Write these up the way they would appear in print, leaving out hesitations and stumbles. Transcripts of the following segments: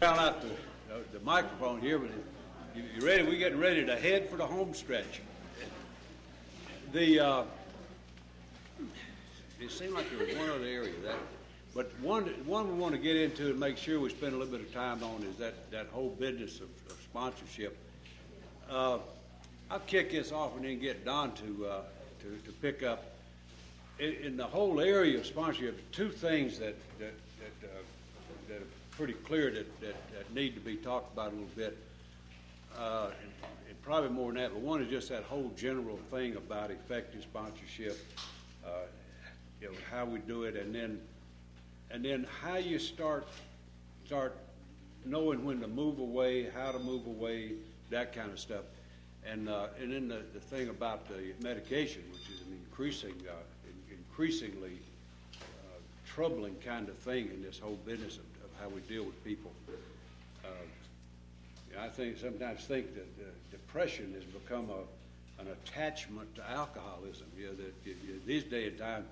Found out the microphone here, but you ready? We're getting ready to head for the home stretch. It seemed like there was one other area but one we want to get into and make sure we spend a little bit of time on is that whole business of sponsorship. I'll kick this off and then get Don to pick up. In the whole area of sponsorship, two things that are pretty clear that need to be talked about a little bit, and probably more than that. But one is just that whole general thing about effective sponsorship, how we do it, and then how you start knowing when to move away, how to move away, that kind of stuff. And then the thing about the medication, which is an increasingly troubling kind of thing in this whole business of how we deal with people. I sometimes think that depression has become an attachment to alcoholism. That these day and time,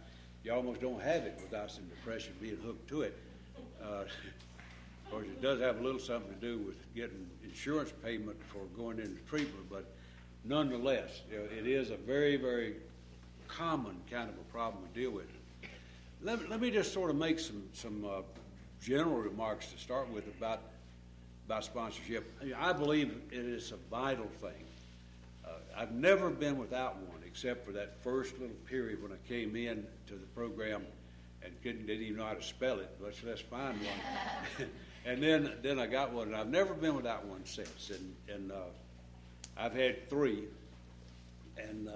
you almost don't have it without some depression being hooked to it. Of course, it does have a little something to do with getting insurance payment for going into treatment, but nonetheless, it is a very, very common kind of a problem we deal with. Let me just sort of make some general remarks to start with about sponsorship. I believe it is a vital thing. I've never been without one, except for that first little period when I came in to the program and didn't even know how to spell it. Let's find one. And then I got one, and I've never been without one since. And I've had three, and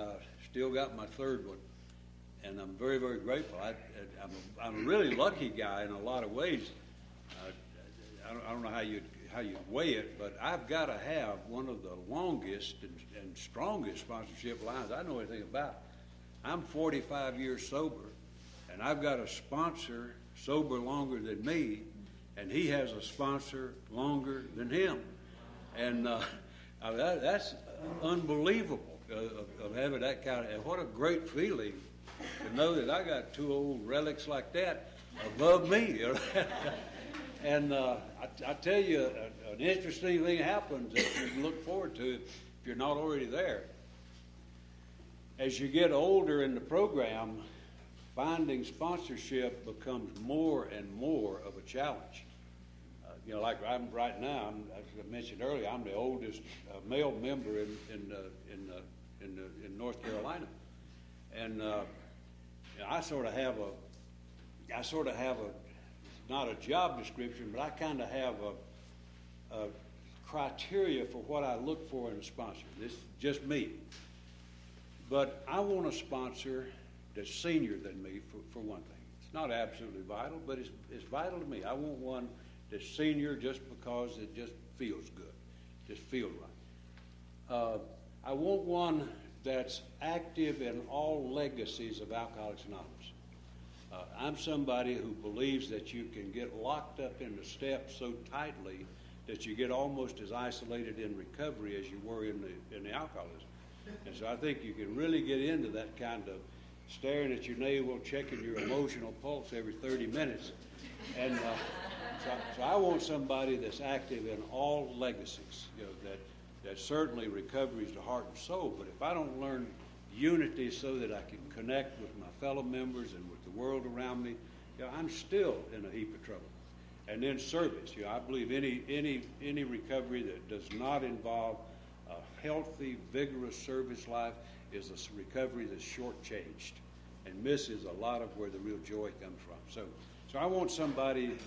still got my third one. And I'm very, very grateful. I'm a really lucky guy in a lot of ways. I don't know how you weigh it, but I've got to have one of the longest and strongest sponsorship lines I know anything about. I'm 45 years sober, and I've got a sponsor sober longer than me, and he has a sponsor longer than him. And that's unbelievable of having that kind of, and what a great feeling to know that I got two old relics like that above me. And I tell you, an interesting thing happens that you can look forward to if you're not already there. As you get older in the program, finding sponsorship becomes more and more of a challenge. Like I'm right now, as I mentioned earlier, I'm the oldest male member in North Carolina, and I sort of have a not a job description, but I kind of have a criteria for what I look for in a sponsor. This is just me. But I want a sponsor that's senior than me, for one thing. It's not absolutely vital, but it's vital to me. I want one that's senior just because it just feels good, just feels right. I want one that's active in all legacies of Alcoholics Anonymous. I'm somebody who believes that you can get locked up in the steps so tightly that you get almost as isolated in recovery as you were in the alcoholism. And so I think you can really get into that kind of staring at your navel, checking your emotional pulse every 30 minutes. And so I want somebody that's active in all legacies. That certainly recovery is the heart and soul. But if I don't learn unity so that I can connect with my fellow members and with the world around me, I'm still in a heap of trouble. And then service. I believe any recovery that does not involve a healthy, vigorous service life is a recovery that's shortchanged and misses a lot of where the real joy comes from. So I want somebody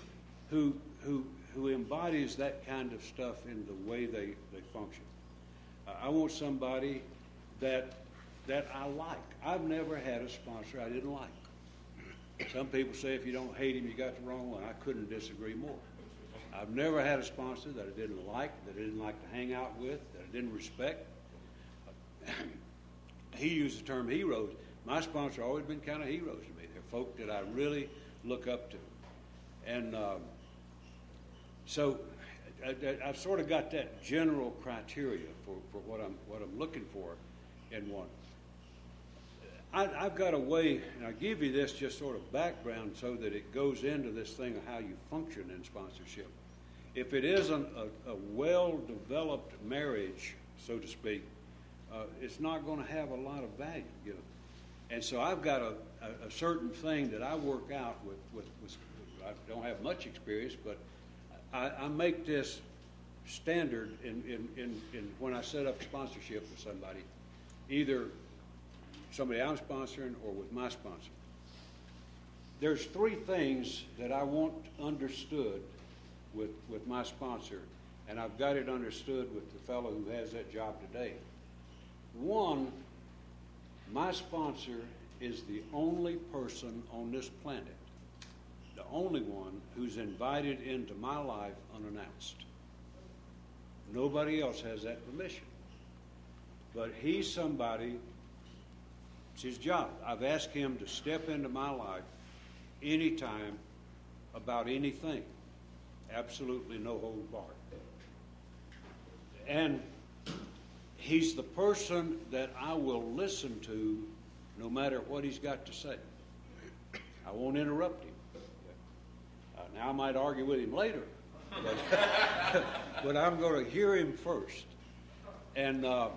who embodies that kind of stuff in the way they function. I want somebody that I like. I've never had a sponsor I didn't like. Some people say if you don't hate him, you got the wrong one. I couldn't disagree more. I've never had a sponsor that I didn't like, that I didn't like to hang out with, that I didn't respect. He used the term heroes. My sponsor always been kind of heroes to me. They're folk that I really look up to. And so I've sort of got that general criteria for what I'm looking for in one. I've got a way, and I'll give you this just sort of background so that it goes into this thing of how you function in sponsorship. if it isn't a well-developed marriage, so to speak, it's not going to have a lot of value, you know. And so I've got a certain thing that I work out with I don't have much experience, but I make this standard in when I set up sponsorship with somebody, either somebody I'm sponsoring or with my sponsor. There's three things that I want understood with my sponsor, and I've got it understood with the fellow who has that job today. One, my sponsor is the only person on this planet, the only one who's invited into my life unannounced. Nobody else has that permission. But he's somebody, it's his job. I've asked him to step into my life anytime about anything. Absolutely no holds barred. And he's the person that I will listen to no matter what he's got to say. I won't interrupt him. Now I might argue with him later, but I'm going to hear him first. And I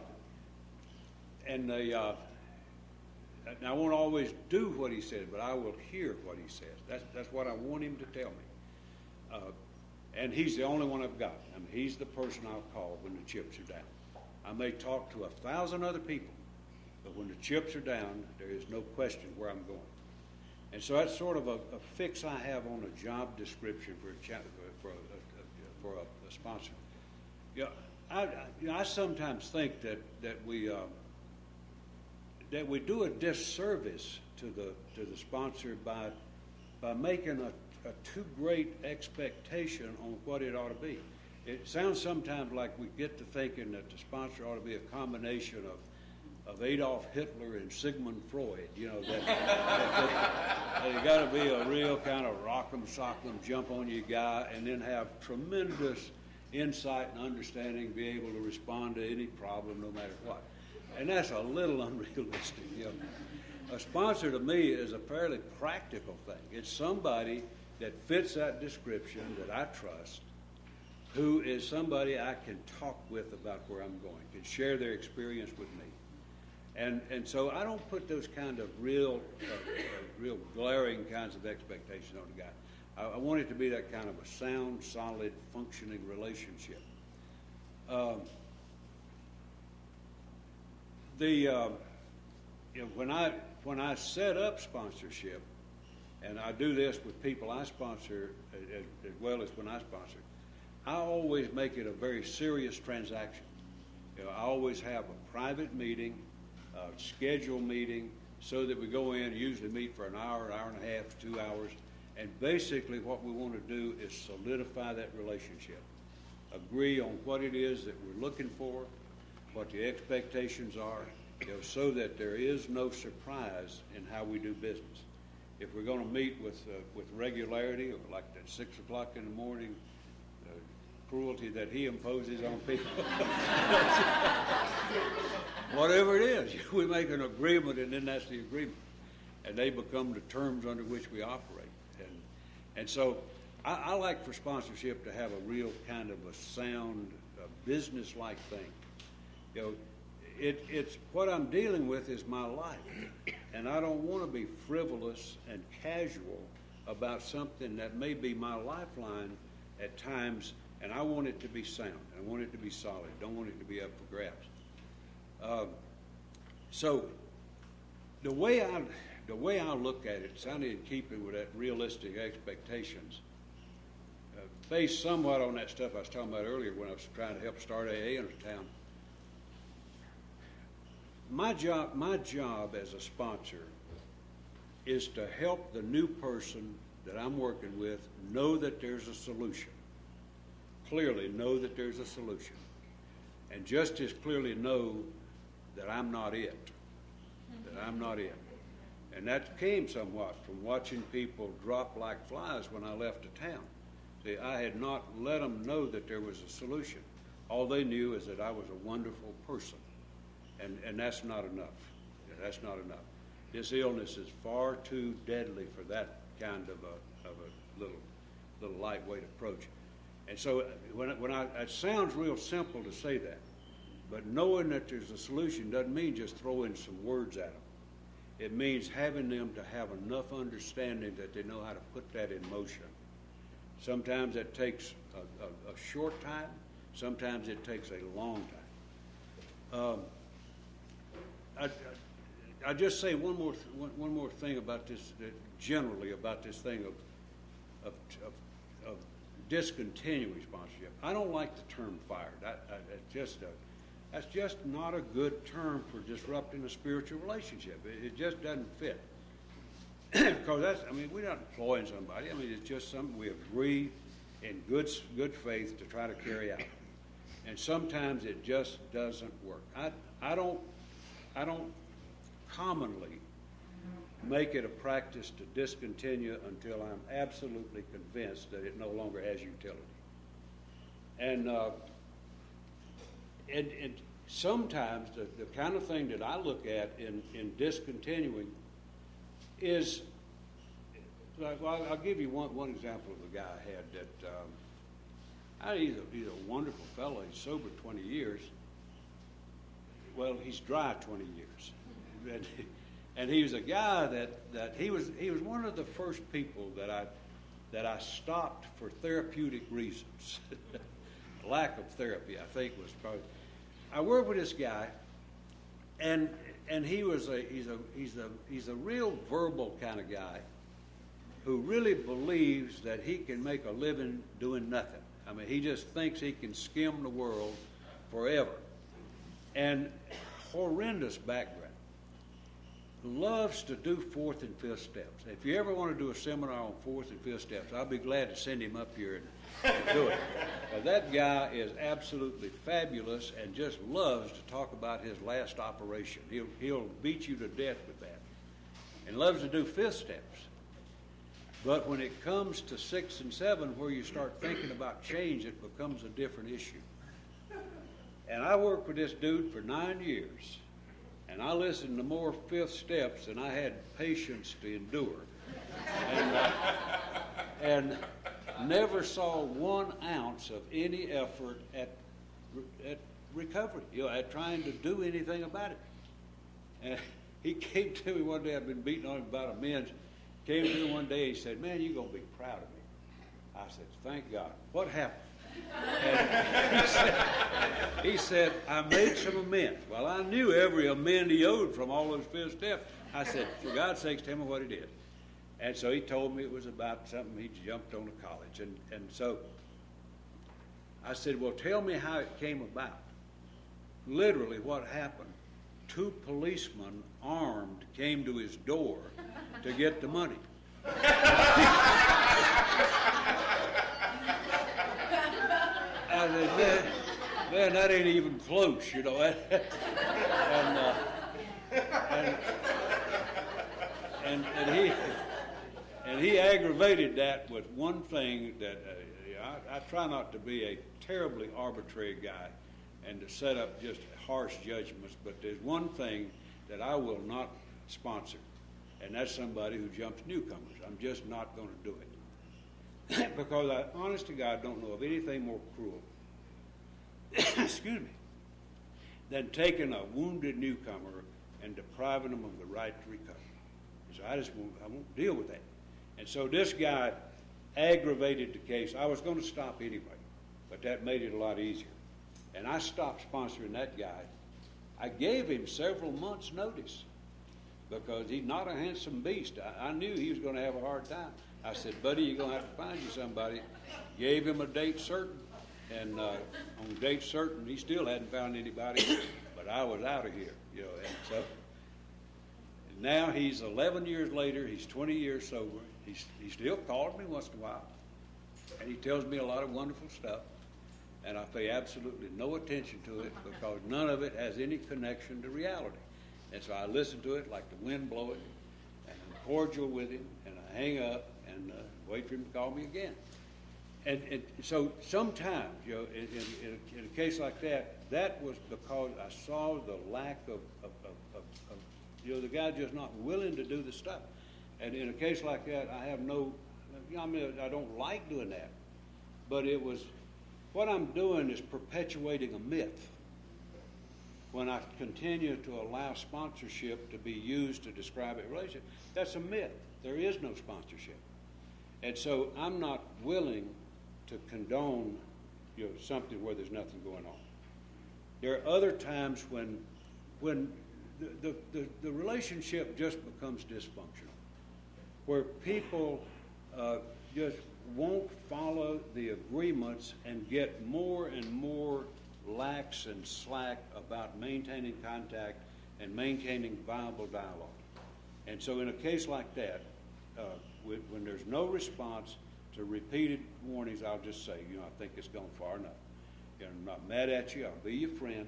won't always do what he says, but I will hear what he says. That's what I want him to tell me. And he's the only one I've got. I mean, he's the person I'll call when the chips are down. I may talk to 1,000 other people, but when the chips are down, there is no question where I'm going. And so that's sort of a fix I have on a job description for a sponsor. You know, I sometimes think that we do a disservice to the sponsor by making a too great expectation on what it ought to be. It sounds sometimes like we get to thinking that the sponsor ought to be a combination of Adolf Hitler and Sigmund Freud, you know, that you got to be a real kind of rock'em sock'em jump on you guy, and then have tremendous insight and understanding, be able to respond to any problem no matter what. And that's a little unrealistic, you know. A sponsor to me is a fairly practical thing. It's somebody that fits that description that I trust, who is somebody I can talk with about where I'm going, can share their experience with me. And so I don't put those kind of real glaring kinds of expectations on the guy. I want it to be that kind of a sound, solid, functioning relationship. When I set up sponsorship, and I do this with people I sponsor as well as when I sponsor, I always make it a very serious transaction. You know, I always have a private meeting, a scheduled meeting, so that we go in, usually meet for an hour and a half, 2 hours, and basically what we want to do is solidify that relationship, agree on what it is that we're looking for, what the expectations are, you know, so that there is no surprise in how we do business. If we're going to meet with regularity, or like at 6 o'clock in the morning, cruelty that he imposes on people, whatever it is, we make an agreement, and then that's the agreement, and they become the terms under which we operate. And so I like for sponsorship to have a real kind of a sound, business-like thing. You know, it's what I'm dealing with is my life, and I don't want to be frivolous and casual about something that may be my lifeline at times, and I want it to be sound. I want it to be solid. Don't want it to be up for grabs. So the way I look at it, sounding in keeping with that realistic expectations, based somewhat on that stuff I was talking about earlier when I was trying to help start AA in a town. My job as a sponsor is to help the new person that I'm working with know that there's a solution. Clearly know that there's a solution. And just as clearly know that I'm not it. That I'm not it. And that came somewhat from watching people drop like flies when I left a town. See, I had not let them know that there was a solution. All they knew is that I was a wonderful person. And that's not enough. That's not enough. This illness is far too deadly for that kind of a little lightweight approach. And so it sounds real simple to say that, but knowing that there's a solution doesn't mean just throwing some words at them. It means having them to have enough understanding that they know how to put that in motion. Sometimes it takes a short time. Sometimes it takes a long time. I just say one more thing about this, generally about this thing of discontinuing sponsorship. I don't like the term fired. That's just not a good term for disrupting a spiritual relationship. It just doesn't fit. Because we're not employing somebody. It's just something we agree in good faith to try to carry out. And sometimes it just doesn't work. I don't commonly make it a practice to discontinue until I'm absolutely convinced that it no longer has utility. And sometimes the kind of thing that I look at in discontinuing is, like, well, I'll give you one example of a guy I had that he's a wonderful fellow. He's sober 20 years. Well, he's dry 20 years. And he was a guy that he was one of the first people that I stopped for therapeutic reasons. Lack of therapy, I think, was probably. I worked with this guy, and he's a real verbal kind of guy who really believes that he can make a living doing nothing. He just thinks he can skim the world forever. And horrendous background. Loves to do fourth and fifth steps. If you ever want to do a seminar on fourth and fifth steps, I'll be glad to send him up here and do it. But that guy is absolutely fabulous and just loves to talk about his last operation. He'll beat you to death with that. And loves to do fifth steps. But when it comes to 6 and 7, where you start thinking about change, it becomes a different issue. And I worked with this dude for 9 years. And I listened to more fifth steps than I had patience to endure. And never saw 1 ounce of any effort at recovery, at trying to do anything about it. And he came to me one day, I'd been beating on him about amends. Came to me one day, he said, "Man, you're going to be proud of me." I said, "Thank God." "What happened?" And he said, "I made some amends." Well, I knew every amend he owed from all those fifth steps. I said, "For God's sakes, tell me what it is." And so he told me it was about something he jumped on to college. And so I said, "Well, tell me how it came about." Literally what happened, 2 policemen armed came to his door to get the money. I said, man, that ain't even close, And he aggravated that with one thing that I try not to be a terribly arbitrary guy and to set up just harsh judgments, but there's one thing that I will not sponsor, and that's somebody who jumps newcomers. I'm just not going to do it. Because I, honest to God, don't know of anything more cruel excuse me, than taking a wounded newcomer and depriving them of the right to recover. So I won't deal with that. And so this guy aggravated the case. I was going to stop anyway, but that made it a lot easier. And I stopped sponsoring that guy. I gave him several months' notice because he's not a handsome beast. I knew he was going to have a hard time. I said, "Buddy, you're going to have to find you somebody." Gave him a date certain. And on date certain, he still hadn't found anybody, but I was out of here, And so now he's 11 years later. He's 20 years sober. He still calls me once in a while, and he tells me a lot of wonderful stuff, and I pay absolutely no attention to it because none of it has any connection to reality. And so I listen to it like the wind blowing, and I'm cordial with him, and I hang up and wait for him to call me again. And so sometimes, in a case like that, that was because I saw the lack of the guy just not willing to do the stuff. And in a case like that, I have no, I don't like doing that. But it was what I'm doing is perpetuating a myth when I continue to allow sponsorship to be used to describe a relationship. That's a myth. There is no sponsorship. And so I'm not willing to condone something where there's nothing going on. There are other times when the relationship just becomes dysfunctional, where people just won't follow the agreements and get more and more lax and slack about maintaining contact and maintaining viable dialogue. And so in a case like that, when there's no response to repeated warnings, I'll just say, I think it's gone far enough. I'm not mad at you. I'll be your friend,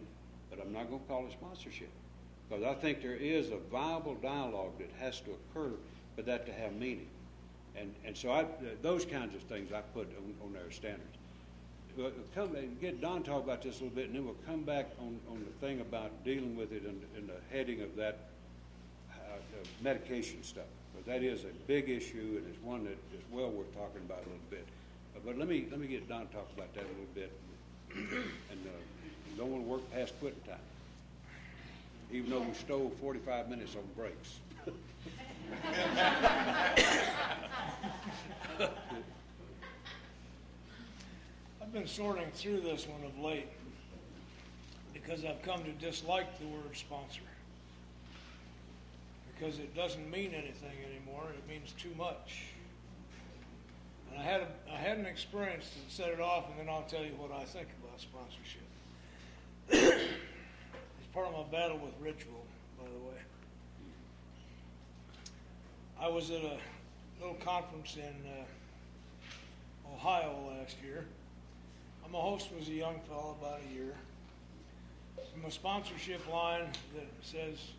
but I'm not going to call it sponsorship. Because I think there is a viable dialogue that has to occur for that to have meaning. And so those kinds of things I put on their standards. We'll get Don talk about this a little bit, and then we'll come back on the thing about dealing with it in the heading of that medication stuff. But that is a big issue, and it's one that is well worth talking about a little bit. But let me get Don to talk about that a little bit, and don't want to work past quitting time, even though we stole 45 minutes on breaks. I've been sorting through this one of late because I've come to dislike the word sponsor, because it doesn't mean anything anymore. It means too much. And I had an experience that set it off, and then I'll tell you what I think about sponsorship. It's part of my battle with ritual, by the way. I was at a little conference in Ohio last year. My host was a young fellow, about a year. From a sponsorship line that says,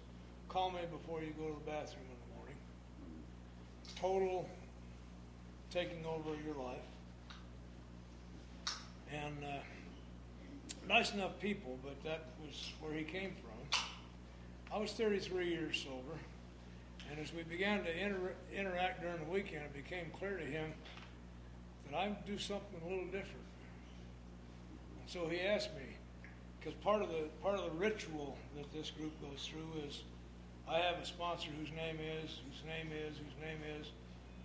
call me before you go to the bathroom in the morning. Total taking over your life. And nice enough people, but that was where he came from. I was 33 years sober. And as we began to interact during the weekend, it became clear to him that I do something a little different. And so he asked me, because part of the ritual that this group goes through is I have a sponsor whose name is,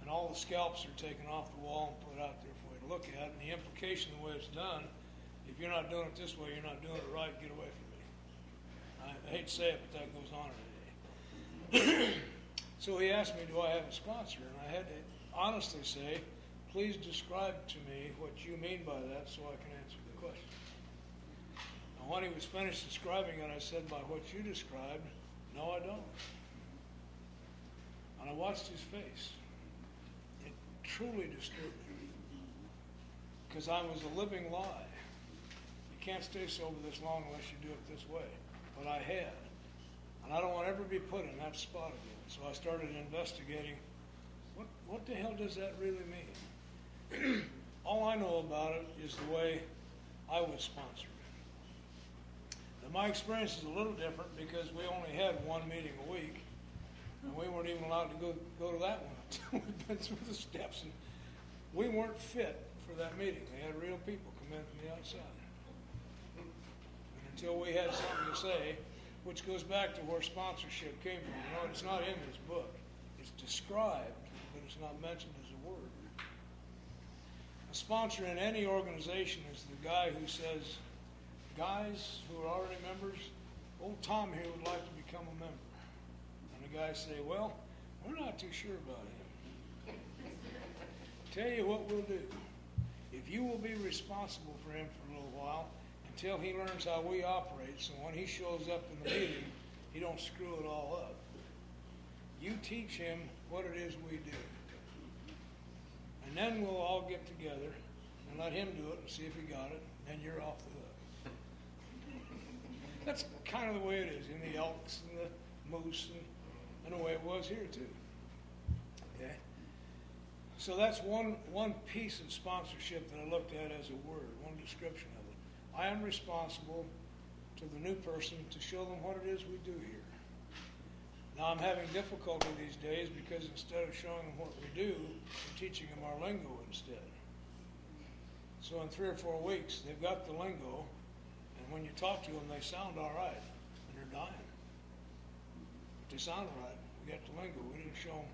and all the scalps are taken off the wall and put out there for you to look at. And the implication, the way it's done, if you're not doing it this way, you're not doing it right, get away from me. I hate to say it, but that goes on today. So he asked me, do I have a sponsor? And I had to honestly say, please describe to me what you mean by that so I can answer the question. And when he was finished describing it, I said, by what you described, no, I don't. And I watched his face. It truly disturbed me. Because I was a living lie. You can't stay sober this long unless you do it this way. But I had. And I don't want to ever be put in that spot again. So I started investigating, what the hell does that really mean? All I know about it is the way I was sponsored. Now, my experience is a little different because we only had one meeting a week, and we weren't even allowed to go to that one until we'd been through the steps. And we weren't fit for that meeting. They had real people come in from the outside. And until we had something to say, which goes back to where sponsorship came from. It's not in this book. It's described, but it's not mentioned as a word. A sponsor in any organization is the guy who says, guys who are already members, old Tom here would like to become a member. And the guys say, well, we're not too sure about him. Tell you what we'll do. If you will be responsible for him for a little while, until he learns how we operate, so when he shows up in the meeting, he don't screw it all up. You teach him what it is we do. And then we'll all get together and let him do it and see if he got it, and then you're off the hook. That's kind of the way it is in the Elks and the Moose and the way it was here too. Okay? So that's one piece of sponsorship that I looked at as a word, one description of it. I am responsible to the new person to show them what it is we do here. Now I'm having difficulty these days because instead of showing them what we do, I'm teaching them our lingo instead. So in 3 or 4 weeks, they've got the lingo, and when you talk to them, they sound all right, and they're dying. But they sound all right. We got the lingo. We didn't show them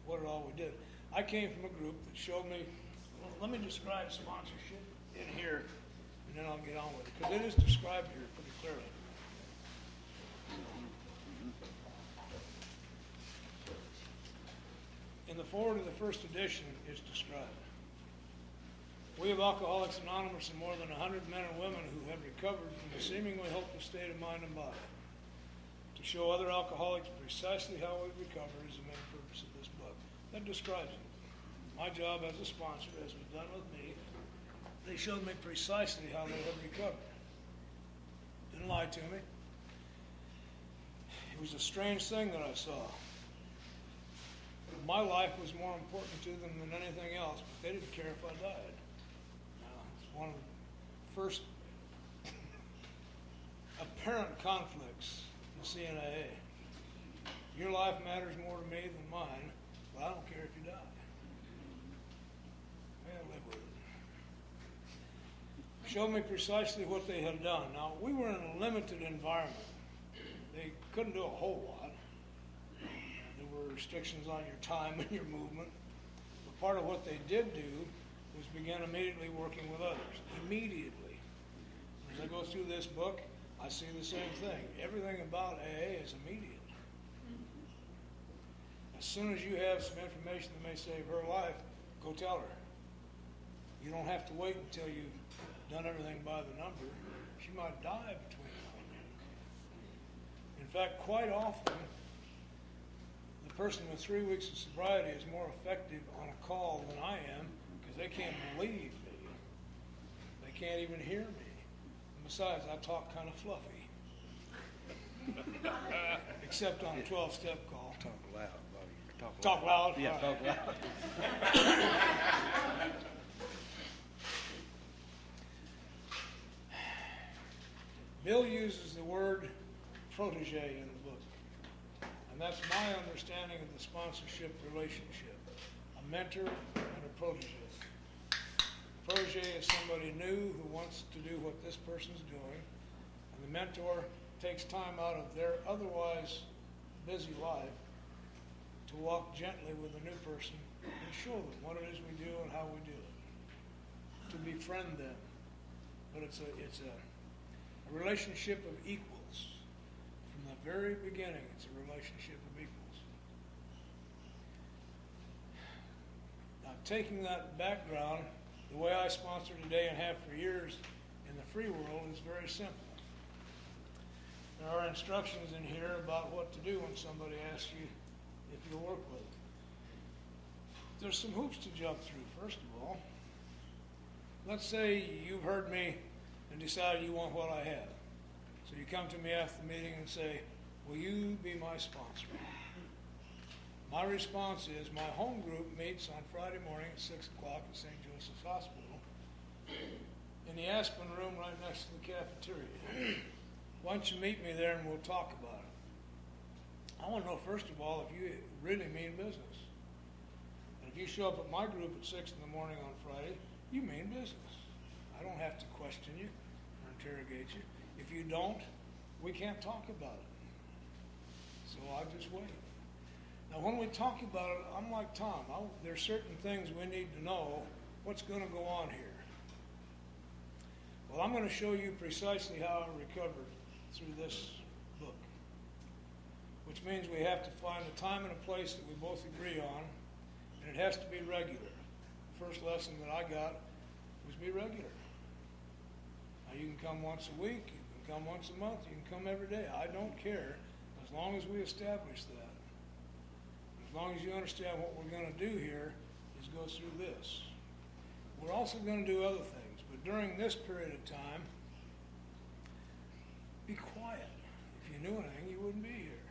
what it all we did. I came from a group that showed me, well, let me describe sponsorship in here, and then I'll get on with it, because it is described here pretty clearly. In the forward of the first edition is described. We of Alcoholics Anonymous are more than 100 men and women who have recovered from a seemingly hopeless state of mind and body. To show other alcoholics precisely how we recover is the main purpose of this book. That describes it. My job as a sponsor, as was done with me, they showed me precisely how they had recovered. Didn't lie to me. It was a strange thing that I saw. My life was more important to them than anything else, but they didn't care if I died. It's one of the first apparent conflicts in CNAA. Your life matters more to me than mine, but I don't care if you die. I'll live with it. Showed me precisely what they had done. Now, we were in a limited environment. They couldn't do a whole lot. There were restrictions on your time and your movement. But part of what they did do was begin immediately working with others. Immediately. As I go through this book, I see the same thing. Everything about AA is immediate. As soon as you have some information that may save her life, go tell her. You don't have to wait until you've done everything by the number. She might die between now and then. In fact, quite often, the person with 3 weeks of sobriety is more effective on a call than I am because they can't believe me. They can't even hear me. And besides, I talk kind of fluffy. Except on a 12-step call. Talk loud, buddy. Talk loud? Yeah, talk loud. Bill uses the word protege in the book. And that's my understanding of the sponsorship relationship. A mentor and a protege. A protege is somebody new who wants to do what this person's doing. And the mentor takes time out of their otherwise busy life to walk gently with a new person and show them what it is we do and how we do it. To befriend them. But it's a relationship of equals. From the very beginning, it's a relationship of equals. Now, taking that background, the way I sponsor today and have for years in the free world is very simple. There are instructions in here about what to do when somebody asks you if you'll work with them. There's some hoops to jump through, first of all. Let's say you've heard me and decided you want what I have. So you come to me after the meeting and say, will you be my sponsor? My response is, my home group meets on Friday morning at 6 o'clock at St. Joseph's Hospital in the Aspen room right next to the cafeteria. Why don't you meet me there and we'll talk about it? I want to know, first of all, if you really mean business. And if you show up at my group at 6 in the morning on Friday, you mean business. I don't have to question you or interrogate you. If you don't, we can't talk about it. So I'll just wait. Now, when we talk about it, I'm like Tom. There's certain things we need to know what's going to go on here. Well, I'm going to show you precisely how I recovered through this book, which means we have to find a time and a place that we both agree on, and it has to be regular. The first lesson that I got was be regular. Now, you can come once a week, you can come once a month, you can come every day. I don't care, as long as we establish that. As long as you understand what we're going to do here is go through this. We're also going to do other things, but during this period of time, be quiet. If you knew anything, you wouldn't be here.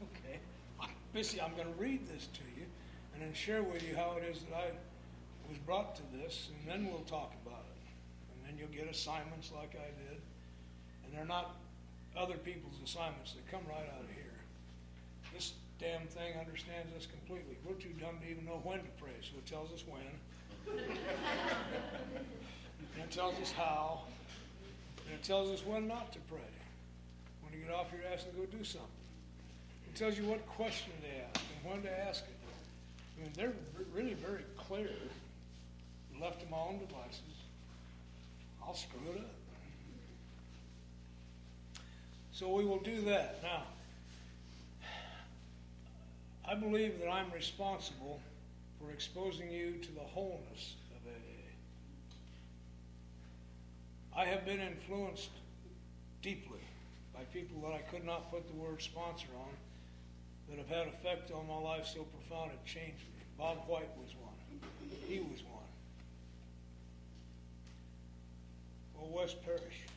Okay. Basically, I'm going to read this to you and then share with you how it is that I was brought to this, and then we'll talk about it. And then you'll get assignments like I did. And they're not other people's assignments. They come right out of here. This damn thing understands us completely. We're too dumb to even know when to pray, so it tells us when. And it tells us how, and it tells us when not to pray, when to get off your ass and go do something. It tells you what question to ask and when to ask it. I mean, they're really very clear. Left to my own devices, I'll screw it up. So we will do that. Now, I believe that I'm responsible for exposing you to the wholeness of AA. I have been influenced deeply by people that I could not put the word sponsor on, that have had effect on my life so profound it changed me. Bob White was one. He was one. Well, West Parish.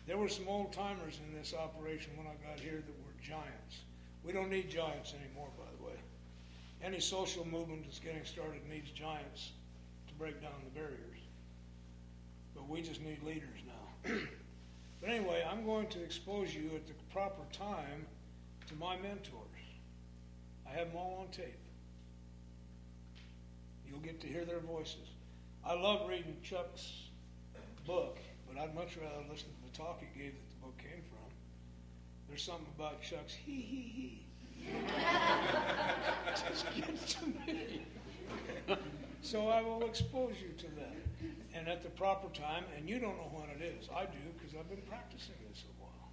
There were some old timers in this operation when I got here that were giants. We don't need giants anymore, by the way. Any social movement that's getting started needs giants to break down the barriers. But we just need leaders now. But anyway, I'm going to expose you at the proper time to my mentors. I have them all on tape. You'll get to hear their voices. I love reading Chuck's book, but I'd much rather listen to the talk he gave that the book came from. There's something about Chuck's he. It just gets to me. So I will expose you to that. And at the proper time, and you don't know when it is. I do, because I've been practicing this a while.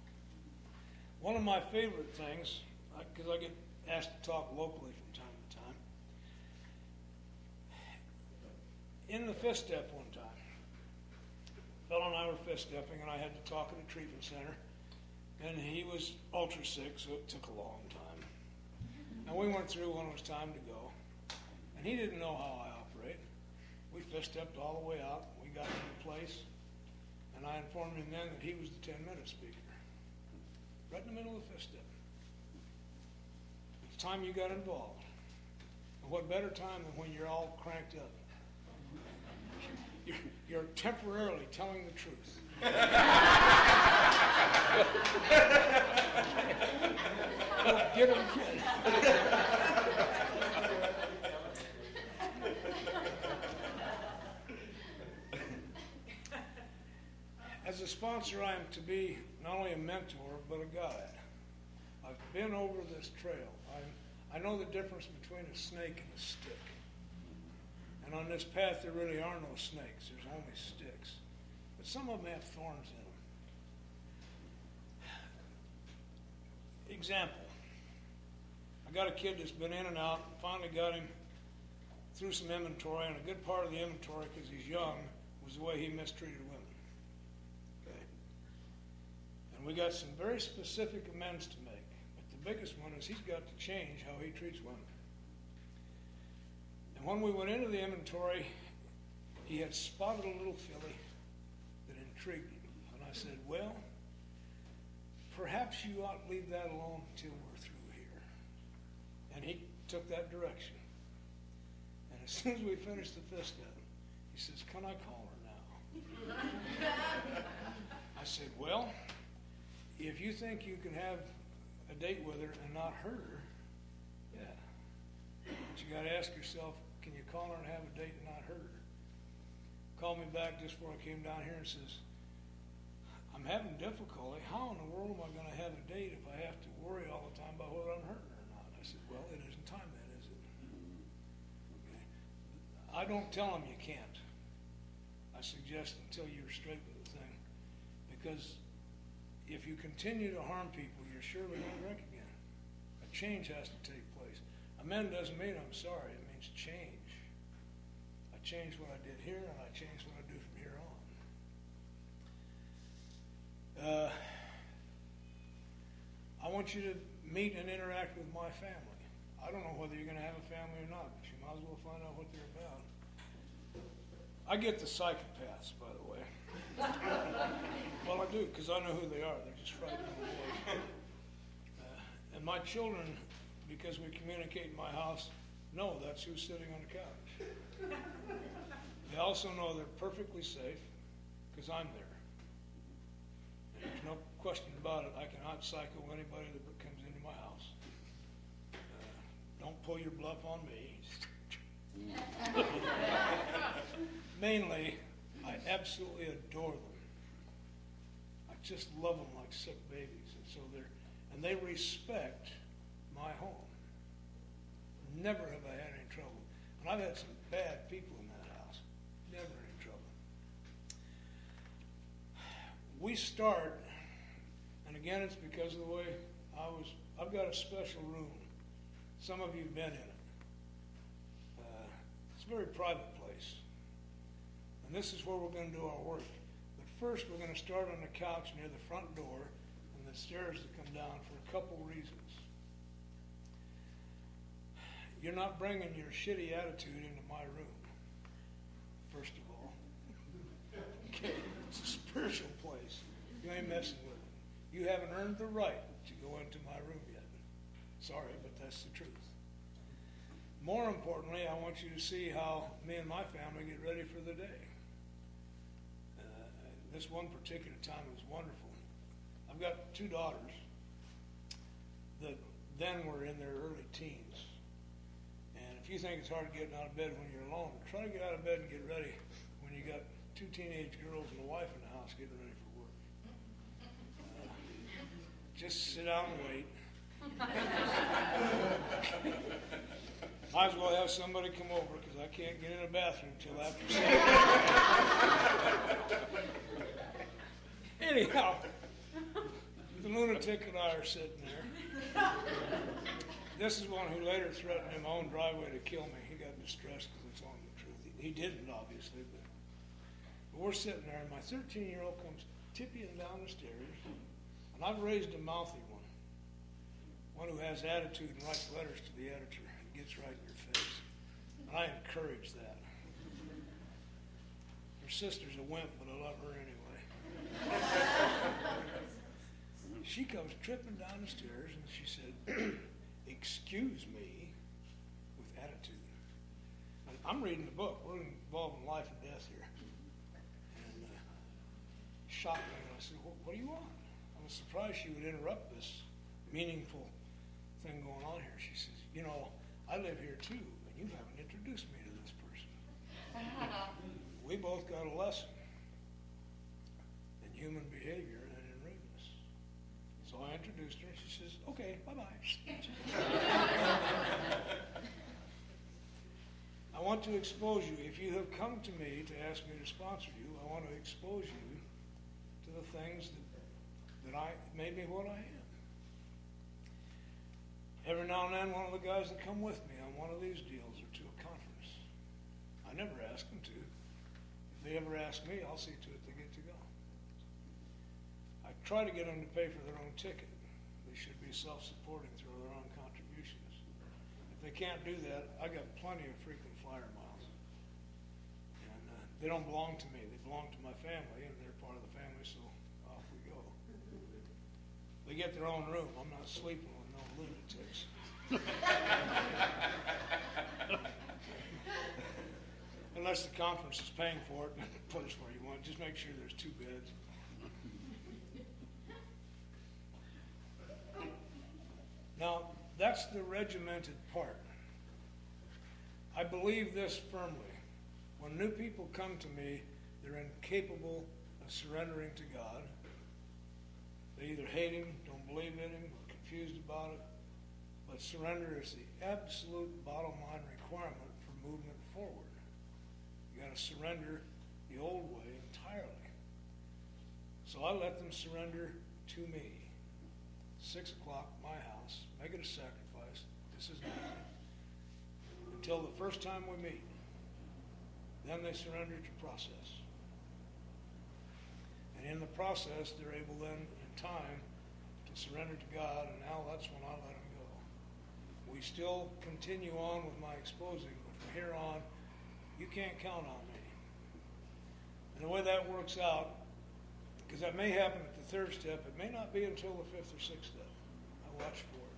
One of my favorite things, because I get asked to talk locally from time to time, in the fifth step one time, a fellow and I were fifth stepping, and I had to talk at a treatment center, and he was ultra sick, so it took a long time. And we went through when it was time to go, and he didn't know how I operate. We fifth stepped all the way out, we got into place, and I informed him then that he was the 10-minute speaker, right in the middle of the fifth step. It's time you got involved. And what better time than when you're all cranked up? You're temporarily telling the truth. Get him, kid. As a sponsor, I am to be not only a mentor, but a guide. I've been over this trail. I know the difference between a snake and a stick. And on this path, there really are no snakes. There's only sticks. But some of them have thorns in them. Example. I got a kid that's been in and out, and finally got him through some inventory, and a good part of the inventory, because he's young, was the way he mistreated women. Okay? And we got some very specific amends to make. But the biggest one is he's got to change how he treats women. And when we went into the inventory, he had spotted a little filly that intrigued him. And I said, well, perhaps you ought to leave that alone until we're through here. And he took that direction. And as soon as we finished the fifth step, he says, can I call her now? I said, well, if you think you can have a date with her and not hurt her, yeah. But you got to ask yourself, can you call her and have a date and not hurt her? Called me back just before I came down here and says, I'm having difficulty. How in the world am I going to have a date if I have to worry all the time about whether I'm hurting her or not? I said, well, it isn't time then, is it? Okay. I don't tell them you can't. I suggest until you're straight with the thing. Because if you continue to harm people, you're surely going to drink again. A change has to take place. Amend doesn't mean I'm sorry. It means change. I changed what I did here, and I changed what I do from here on. I want you to meet and interact with my family. I don't know whether you're going to have a family or not, but you might as well find out what they're about. I get the psychopaths, by the way. Well, I do, because I know who they are. They're just frightened boys. And my children, because we communicate in my house, know that's who's sitting on the couch. They also know they're perfectly safe, because I'm there. And there's no question about it. I can out-psycho anybody that comes into my house. Don't pull your bluff on me. Mainly, I absolutely adore them. I just love them like sick babies, and they respect my home. Never have I had any trouble. And I've had some bad people in that house. Never any trouble. We start, and again, it's because of the way I've got a special room. Some of you have been in it. It's a very private place. And this is where we're going to do our work. But first, we're going to start on the couch near the front door and the stairs that come down for a couple reasons. You're not bringing your shitty attitude into my room, first of all. Okay, it's a spiritual place. You ain't messing with it. You haven't earned the right to go into my room yet. Sorry, but that's the truth. More importantly, I want you to see how me and my family get ready for the day. This one particular time was wonderful. I've got 2 daughters that then were in their early teens. And if you think it's hard getting out of bed when you're alone, try to get out of bed and get ready when you got 2 teenage girls and a wife in the house getting ready for work. Just sit down and wait. Might as well have somebody come over because I can't get in the bathroom till after 7. Anyhow, the lunatic and I are sitting there. This is one who later threatened in my own driveway to kill me. He got distressed because it's on the truth. He didn't, obviously, but we're sitting there, and my 13-year-old comes tippying down the stairs, and I've raised a mouthy one who has attitude and writes letters to the editor and gets right in your face. And I encourage that. Her sister's a wimp, but I love her anyway. She comes tripping down the stairs, and she said, "Excuse me," with attitude. And I'm reading the book. We're involved in life and death here. And shocked me, and I said, what do you want? I was surprised she would interrupt this meaningful thing going on here. She says, I live here too, and you haven't introduced me to this person. We both got a lesson in human behavior and in rudeness. So I introduced her, and she says, "Okay, bye-bye." I want to expose you. If you have come to me to ask me to sponsor you, I want to expose you to the things that made me what I am. Every now and then, one of the guys that come with me on one of these deals or to a conference, I never ask them to. If they ever ask me, I'll see to it they get to go. I try to get them to pay for their own ticket. They should be self-supporting through their own contributions. If they can't do that, I got plenty of frequent flyer miles. And they don't belong to me. They belong to my family, and they're part of the family, so off we go. They get their own room. I'm not sleeping with no lunatics. Unless the conference is paying for it, put us where you want. Just make sure there's 2 beds. Now, that's the regimented part. I believe this firmly. When new people come to me, they're incapable of surrendering to God. They either hate Him, don't believe in Him, or confused about it. But surrender is the absolute bottom line requirement for movement forward. You got to surrender the old way entirely. So I let them surrender to me. 6 o'clock, my house. Make it a sacrifice. This is nothing. Until the first time we meet. Then they surrender to process. And in the process, they're able then, in time, to surrender to God, and now that's when I let them go. We still continue on with my exposing, but from here on, you can't count on me. And the way that works out, because that may happen at the 3rd step, it may not be until the 5th or 6th step. I watch for it.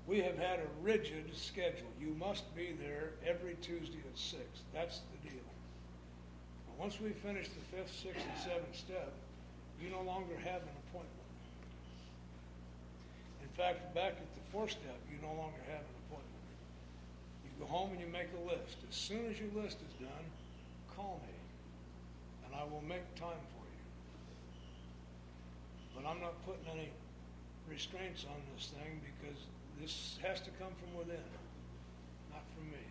We have had a rigid schedule. You must be there every Tuesday at 6. That's the deal. But once we finish the 5th, 6th, and 7th step, you no longer have an appointment. In fact, back at the 4th step, you no longer have an appointment. You go home and you make a list. As soon as your list is done, call me, and I will make time for you. But I'm not putting any restraints on this thing because this has to come from within, not from me.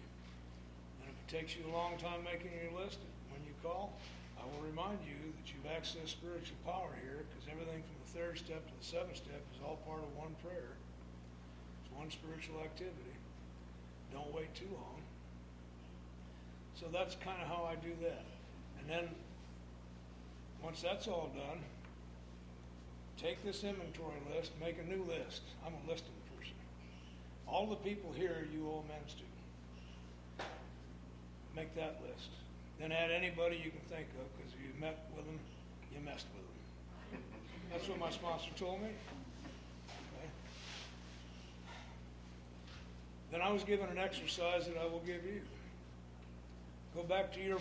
And if it takes you a long time making your list, when you call, I will remind you that you've accessed spiritual power here, because everything from the third step to the seventh step is all part of one prayer. It's one spiritual activity. Don't wait too long. So that's kind of how I do that. And then, once that's all done, take this inventory list, make a new list. I'm a listing person. All the people here you owe amends to. Make that list. Then add anybody you can think of, because if you met with them, you messed with them. That's what my sponsor told me. Okay. Then I was given an exercise that I will give you. Go back to your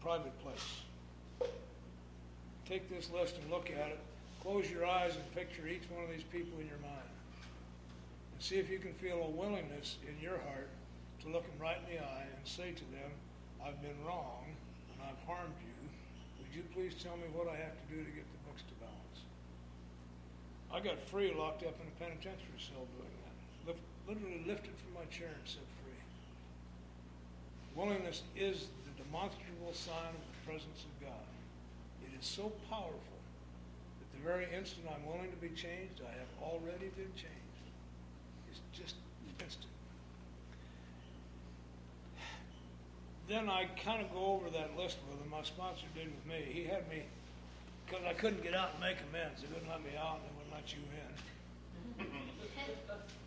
private place. Take this list and look at it. Close your eyes and picture each one of these people in your mind. And see if you can feel a willingness in your heart to look them right in the eye and say to them, I've been wrong and I've harmed you. Would you please tell me what I have to do to get the books to balance? I got free locked up in a penitentiary cell doing that. Literally lifted from my chair and set free. Willingness is the demonstrable sign of the presence of God. It is so powerful that the very instant I'm willing to be changed, I have already been changed. It's just instant. Then I kind of go over that list with him. My sponsor did with me. He had me, because I couldn't get out and make amends. They wouldn't let me out, and they wouldn't let you in.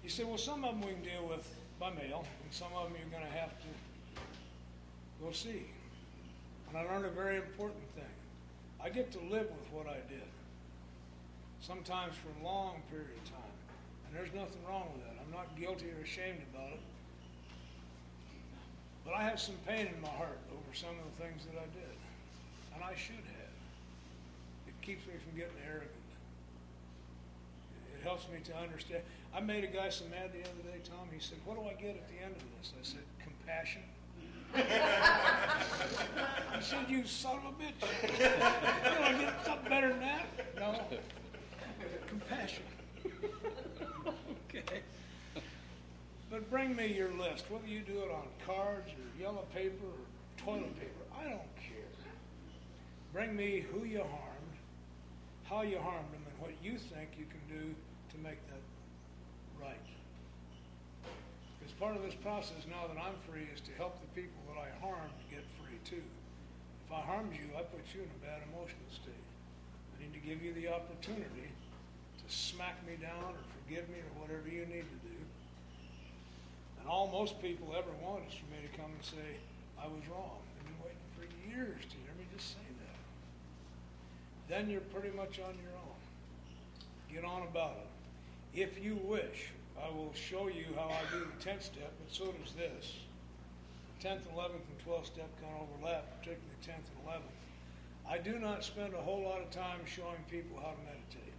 He said, well, some of them we can deal with by mail, and some of them you're going to have to go see. And I learned a very important thing. I get to live with what I did, sometimes for a long period of time. And there's nothing wrong with that. I'm not guilty or ashamed about it. But I have some pain in my heart over some of the things that I did. And I should have. It keeps me from getting arrogant. It helps me to understand. I made a guy so mad the other day, Tom. He said, what do I get at the end of this? I said, compassion. He said, you son of a bitch. Do I get something better than that? No. Compassion. Okay. But bring me your list, whether you do it on cards or yellow paper or toilet paper. I don't care. Bring me who you harmed, how you harmed them, and what you think you can do to make that right. Because part of this process now that I'm free is to help the people that I harmed get free too. If I harmed you, I put you in a bad emotional state. I need to give you the opportunity to smack me down or forgive me or whatever you need to do. And all most people ever want is for me to come and say, I was wrong. I've been waiting for years to hear me just say that. Then you're pretty much on your own. Get on about it. If you wish, I will show you how I do the 10th step, but so does this. The 10th, 11th, and 12th step kind of overlap, particularly 10th and 11th. I do not spend a whole lot of time showing people how to meditate.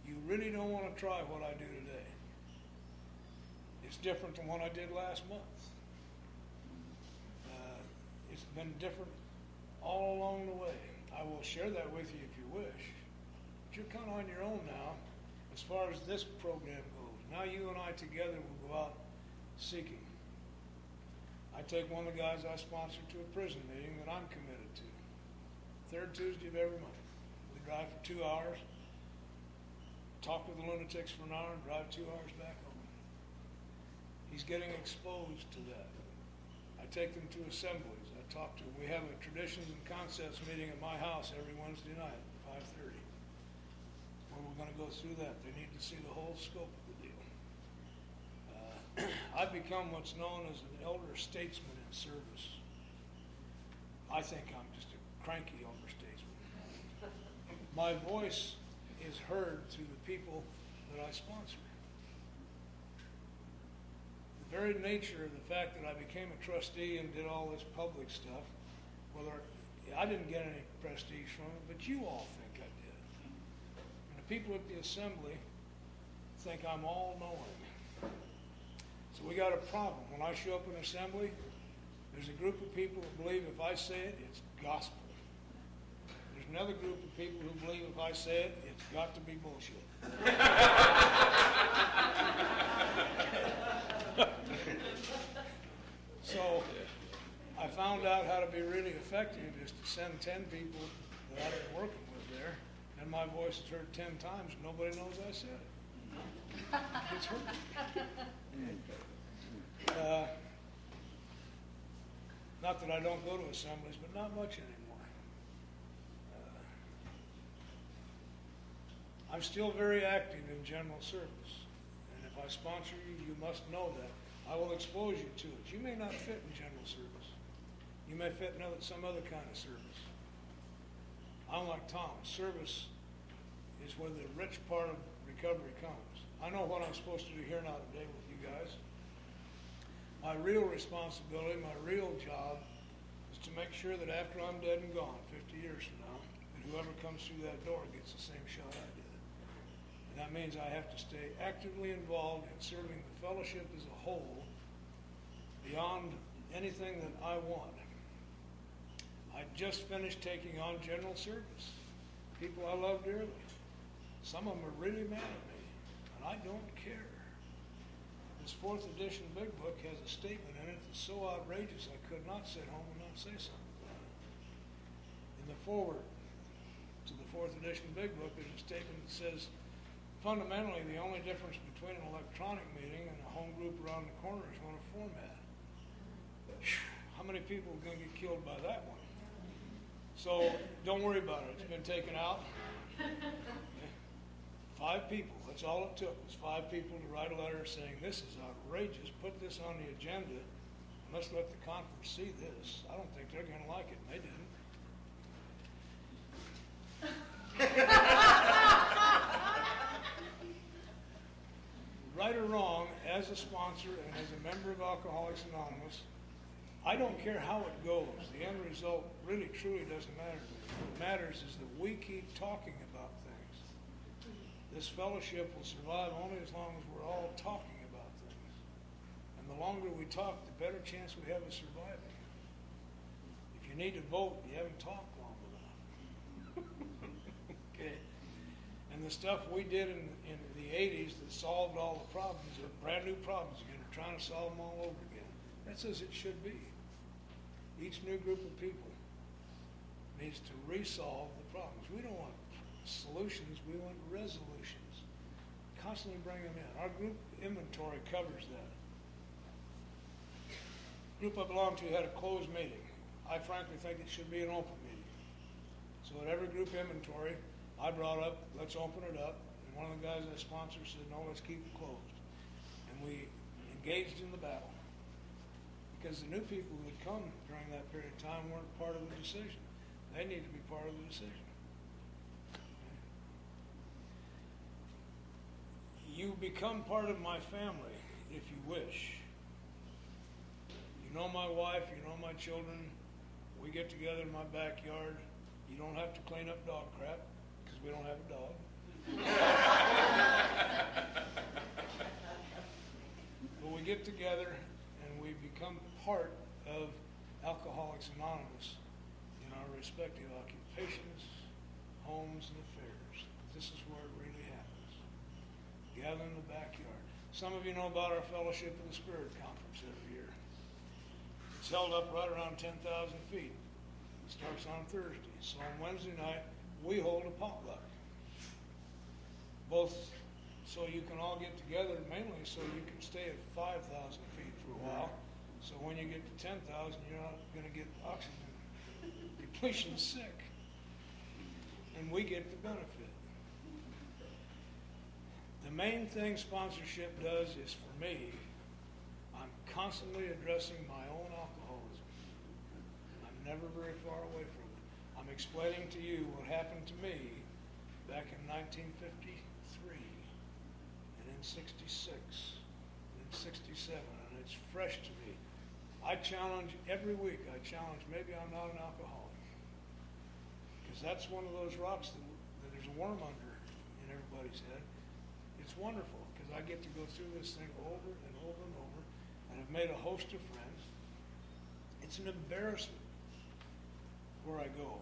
You really don't want to try what I do today. It's different than what I did last month. It's been different all along the way. I will share that with you if you wish. But you're kind of on your own now as far as this program goes. Now you and I together will go out seeking. I take one of the guys I sponsor to a prison meeting that I'm committed to. Third Tuesday of every month. We drive for 2 hours, talk with the lunatics for an hour, and drive 2 hours back home. He's getting exposed to that. I take them to assemblies. I talk to them. We have a traditions and concepts meeting at my house every Wednesday night at 5:30. Where we're going to go through that. They need to see the whole scope of the deal. I've become what's known as an elder statesman in service. I think I'm just a cranky elder statesman. My voice is heard through the people that I sponsor. The very nature of the fact that I became a trustee and did all this public stuff, whether I didn't get any prestige from it, but you all think I did. And the people at the assembly think I'm all-knowing. So we got a problem. When I show up in assembly, there's a group of people that believe if I say it, it's gospel. There's another group of people who believe if I say it, it's got to be bullshit. So I found out how to be really effective is to send 10 people that I've been working with there, and my voice is heard 10 times, and nobody knows I said it. It's heard. Not that I don't go to assemblies, but not much anymore. I'm still very active in general service, and if I sponsor you, you must know that. I will expose you to it. You may not fit in general service. You may fit in some other kind of service. I'm like Tom. Service is where the rich part of recovery comes. I know what I'm supposed to do here now today with you guys. My real responsibility, my real job, is to make sure that after I'm dead and gone, 50 years from now, that whoever comes through that door gets the same shot I did. And that means I have to stay actively involved in serving the fellowship as a whole beyond anything that I want. I just finished taking on general service. People I love dearly. Some of them are really mad at me, and I don't care. This 4th edition Big Book has a statement in it that's so outrageous I could not sit home and not say something about it. In the foreword to the 4th edition Big Book, there's a statement that says, fundamentally, the only difference between an electronic meeting and a home group around the corner is on a format. How many people are going to get killed by that one? So don't worry about it. It's been taken out. 5 people. That's all it took was 5 people to write a letter saying, this is outrageous. Put this on the agenda, and let's let the conference see this. I don't think they're going to like it, and they didn't. Right or wrong, as a sponsor and as a member of Alcoholics Anonymous, I don't care how it goes. The end result really, truly doesn't matter to me. What matters is that we keep talking about things. This fellowship will survive only as long as we're all talking about things. And the longer we talk, the better chance we have of surviving. If you need to vote, you haven't talked long enough. Okay. And the stuff we did in the 80s that solved all the problems are brand new problems again. We're trying to solve them all over again. That's as it should be. Each new group of people needs to resolve the problems. We don't want solutions, we want resolutions. Constantly bring them in. Our group inventory covers that. The group I belong to had a closed meeting. I frankly think it should be an open meeting. So at every group inventory, I brought up, let's open it up. And one of the guys I sponsored said, no, let's keep it closed. And we engaged in the battle. Because the new people who had come during that period of time weren't part of the decision. They need to be part of the decision. You become part of my family if you wish. You know my wife, you know my children. We get together in my backyard. You don't have to clean up dog crap because we don't have a dog. But we get together and we become part of Alcoholics Anonymous in our respective occupations, homes, and affairs. This is where it really happens. Gather in the backyard. Some of you know about our Fellowship of the Spirit conference every year. It's held up right around 10,000 feet. It starts on Thursday. So on Wednesday night, we hold a potluck. Both so you can all get together, mainly so you can stay at 5,000 feet for a while. So when you get to 10,000, you're not going to get oxygen depletion sick. And we get the benefit. The main thing sponsorship does is, for me, I'm constantly addressing my own alcoholism. I'm never very far away from it. I'm explaining to you what happened to me back in 1953, and in 66, and in 67, and it's fresh to me. I challenge every week, maybe I'm not an alcoholic. Because that's one of those rocks that there's a worm under in everybody's head. It's wonderful because I get to go through this thing over and over and over. and have made a host of friends. It's an embarrassment where I go.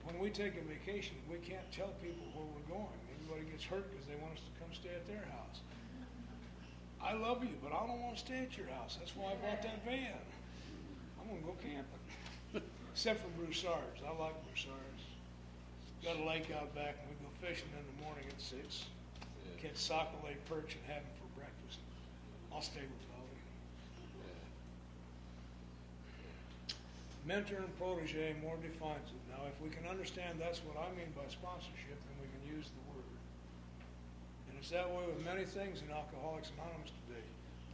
When we take a vacation, we can't tell people where we're going. Everybody gets hurt because they want us to come stay at their house. I love you, but I don't want to stay at your house. That's why I bought that van. I'm going to go camping. Except for Broussard's. I like Broussard's. Got a lake out back, and we go fishing in the morning at 6. Catch sockeye, perch, and have them for breakfast. I'll stay with Bobby. Mentor and protege more defines it. Now, if we can understand that's what I mean by sponsorship, then we can use the word. And it's that way with many things in Alcoholics Anonymous today.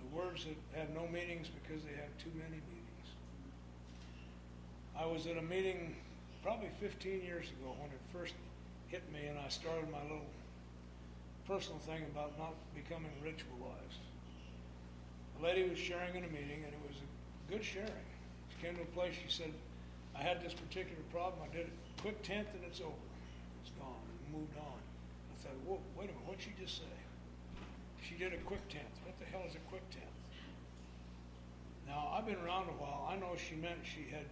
The words that have no meanings because they have too many meanings. I was at a meeting probably 15 years ago when it first hit me, and I started my little personal thing about not becoming ritualized. A lady was sharing in a meeting, and it was a good sharing. She came to a place, she said, I had this particular problem, I did a quick tenth and it's over. It's gone, and moved on. I thought, whoa, wait a minute, what'd she just say? She did a quick tenth. What the hell is a quick tenth? Now, I've been around a while. I know she meant she had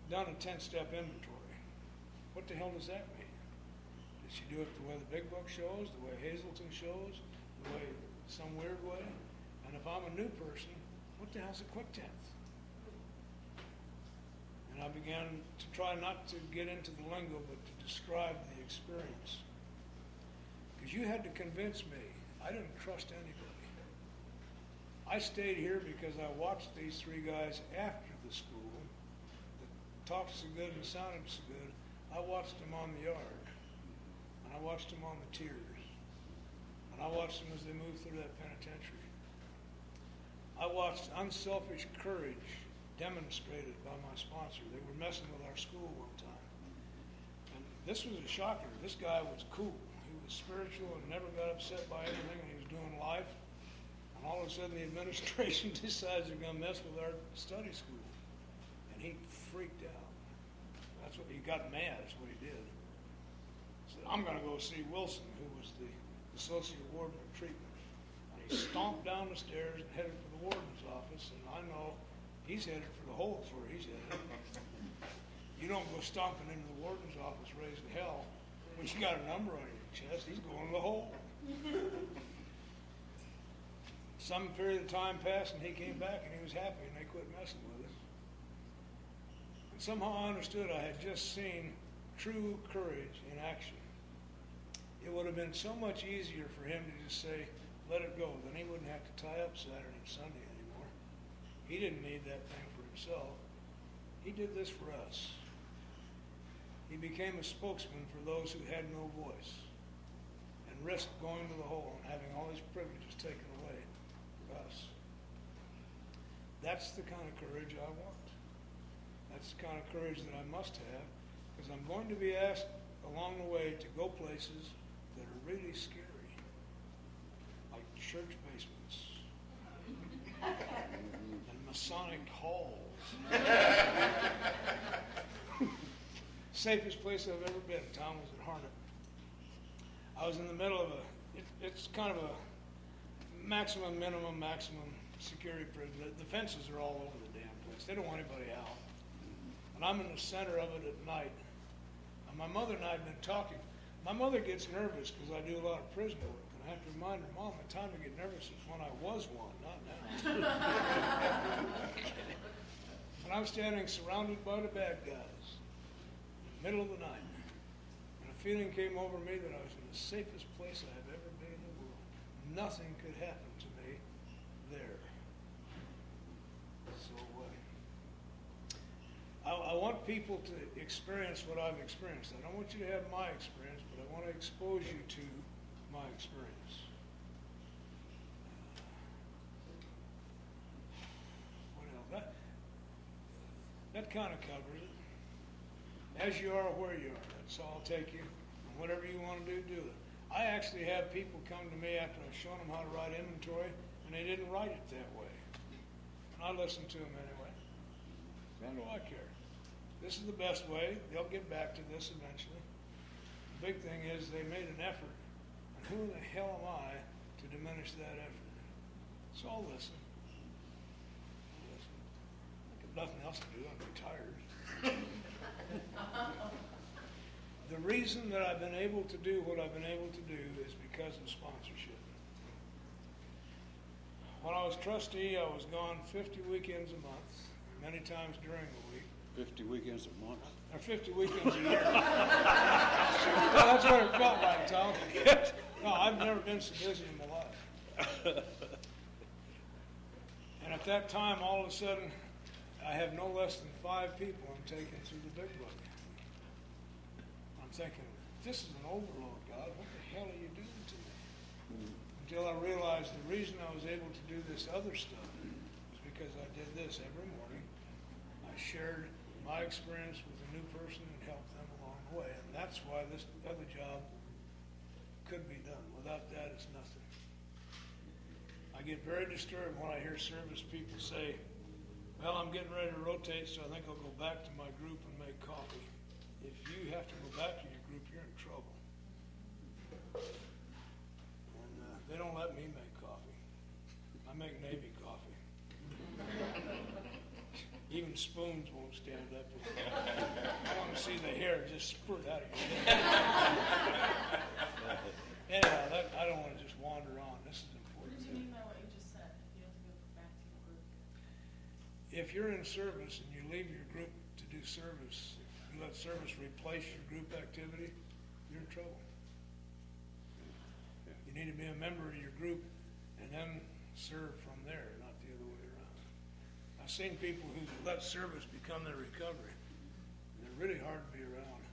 done a 10-step inventory. What the hell does that mean? Did she do it the way the big book shows, the way Hazelton shows, the way, some weird way? And if I'm a new person, what the hell's a quick tenth? And I began to try not to get into the lingo, but to describe the experience. Because you had to convince me. I didn't trust anybody. I stayed here because I watched these three guys after the school that talked so good and sounded so good. I watched them on the yard. And I watched them on the tiers. And I watched them as they moved through that penitentiary. I watched unselfish courage demonstrated by my sponsor. They were messing with our school one time. And this was a shocker. This guy was cool. He was spiritual and never got upset by anything, and he was doing life. And all of a sudden the administration decides they're going to mess with our study school. And he freaked out. That's what he got mad, that's what he did. He said, I'm going to go see Wilson, who was the associate warden of treatment. And he stomped down the stairs and headed for the warden's office, and I know he's headed for the hole is where he's headed. You don't go stomping into the warden's office raising hell when you got a number on your chest. He's going to the hole. Some period of time passed, and he came back, and he was happy, and they quit messing with us. And somehow I understood I had just seen true courage in action. It would have been so much easier for him to just say, let it go. Then he wouldn't have to tie up Saturday and Sunday anymore. He didn't need that thing for himself. He did this for us. He became a spokesman for those who had no voice and risked going to the hole and having all his privileges taken away for us. That's the kind of courage I want. That's the kind of courage that I must have, because I'm going to be asked along the way to go places that are really scary, like church basements and Masonic halls. Safest place I've ever been, Tom, was at Harnett. I was in the middle of it's kind of a maximum security prison. The fences are all over the damn place. They don't want anybody out. And I'm in the center of it at night. And my mother and I had been talking. My mother gets nervous because I do a lot of prison work. And I have to remind her, Mom, the time to get nervous is when I was one, not now. And I'm standing surrounded by the bad guys in the middle of the night. And a feeling came over me that I was in the safest place I have ever been in the world. Nothing could happen to me there. So I want people to experience what I've experienced. I don't want you to have my experience, but I want to expose you to my experience. What else? That kind of covers it. As you are, where you are. That's all I'll take you. And whatever you want to do, do it. I actually have people come to me after I've shown them how to write inventory, and they didn't write it that way. And I listen to them anyway. What do I care? This is the best way. They'll get back to this eventually. The big thing is they made an effort. And who the hell am I to diminish that effort? So I'll listen. I got nothing else to do. I'm retired. The reason that I've been able to do what I've been able to do is because of sponsorship. When I was trustee, I was gone 50 weekends a month, many times during the week. 50 weekends a month? Or 50 weekends a year. Well, that's what it felt like, Tom. No, I've never been so busy in my life. And at that time, all of a sudden, I have no less than 5 people I'm taking through the big book. I'm thinking, this is an overload, God. What the hell are you doing to me? Until I realized the reason I was able to do this other stuff was because I did this every morning. I shared my experience with a new person and helped them along the way. And that's why this other job could be done. Without that, it's nothing. I get very disturbed when I hear service people say, well, I'm getting ready to rotate, so I think I'll go back to my group and make coffee. If you have to go back to your group, you're in trouble. And they don't let me make coffee. I make Navy coffee. Even spoons won't stand up. I want to see the hair just spurt out of your head. Anyhow, I don't want to just wander on. This is important. What do you mean by what you just said? If you have to go back to your group? If you're in service and you leave your group to do service, if you let service replace your group activity, you're in trouble. You need to be a member of your group and then serve from there, not the other way around. I've seen people who let service become their recovery. They're really hard to be around.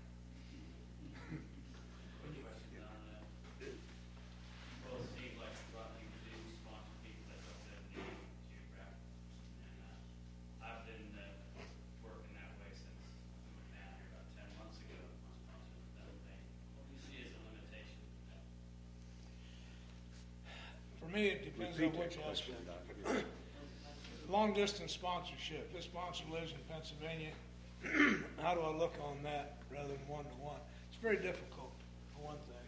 Well, it seems like what you do sponsor people that don't have any geographic. And I've been working that way since we went down here about 10 months ago. My sponsor was that thing. What do you see as a limitation? For me, it depends on which aspect. Long distance sponsorship. This sponsor lives in Pennsylvania. How do I look on that rather than one-to-one? It's very difficult, for one thing.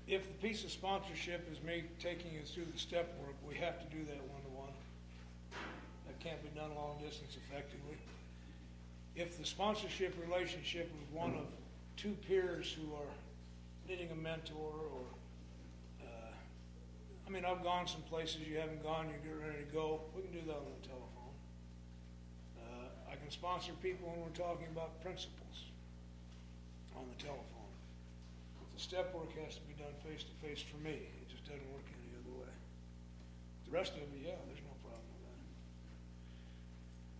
If the piece of sponsorship is me taking you through the step work, we have to do that one-to-one. That can't be done long distance effectively. If the sponsorship relationship is one of 2 peers who are needing a mentor or I've gone some places you haven't gone, you get ready to go. We can do that on the telephone. I can sponsor people when we're talking about principles on the telephone. But the step work has to be done face to face for me. It just doesn't work any other way. The rest of it, yeah, there's no problem with that.